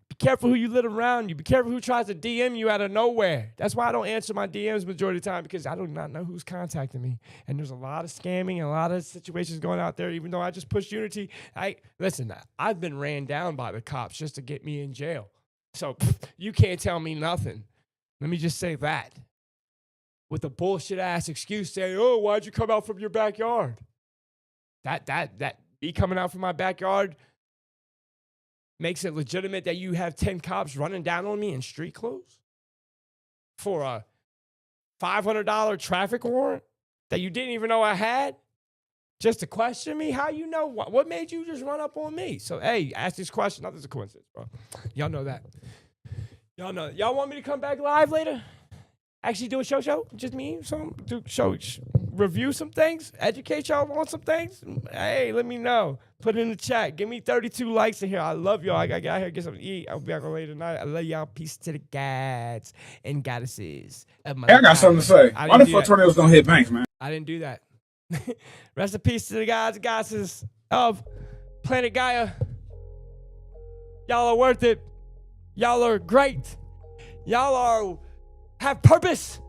Be careful who you let around you. Be careful who tries to DM you out of nowhere. That's why I don't answer my DMs majority of the time, because I do not know who's contacting me. And there's a lot of scamming and a lot of situations going out there, even though I just pushed Unity. Listen, I've been ran down by the cops just to get me in jail. So you can't tell me nothing. Let me just say that. With a bullshit ass excuse saying, oh, why'd you come out from your backyard? That me coming out from my backyard makes it legitimate that you have 10 cops running down on me in street clothes for a $500 traffic warrant that you didn't even know I had just to question me? How you know? What made you just run up on me? So, hey, ask this question. Nothing's a coincidence, bro. Y'all know that. Y'all know. Y'all want me to come back live later? Actually do a show? Just me? Review some things? Educate y'all on some things? Hey, let me know. Put it in the chat. Give me 32 likes in here. I love y'all. I got to get out here and get something to eat. I'll be back on later tonight. I love y'all. Peace to the gods and goddesses. Hey, I got something to say. Why the fuck tornadoes don't hit banks, man? I didn't do that. Rest in peace to the gods and goddesses of planet Gaia. Y'all are worth it. Y'all are great. Y'all have purpose.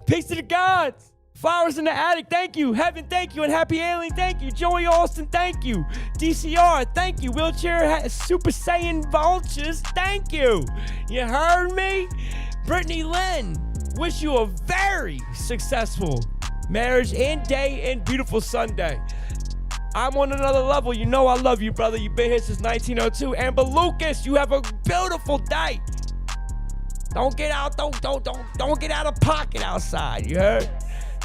Peace to the gods. Flowers in the attic, thank you. Heaven, thank you. And Happy Alien, thank you. Joey Austin, thank you. DCR, thank you. Wheelchair Super Saiyan Vultures, thank you. You heard me? Brittany Lynn, wish you a very successful marriage and day and beautiful Sunday. I'm on another level. You know I love you, brother. You've been here since 1902. Amber Lucas, you have a beautiful day. Don't get out, don't get out of pocket outside, you heard?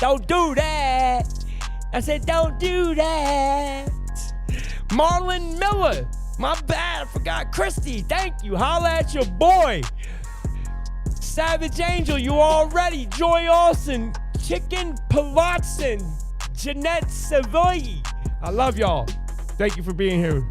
Don't do that. I said don't do that. Marlon Miller, my bad, I forgot. Christy, thank you. Holla at your boy. Savage Angel, you already. Joy Austin, Chicken Palazzo, Jeanette Savoy. I love y'all. Thank you for being here.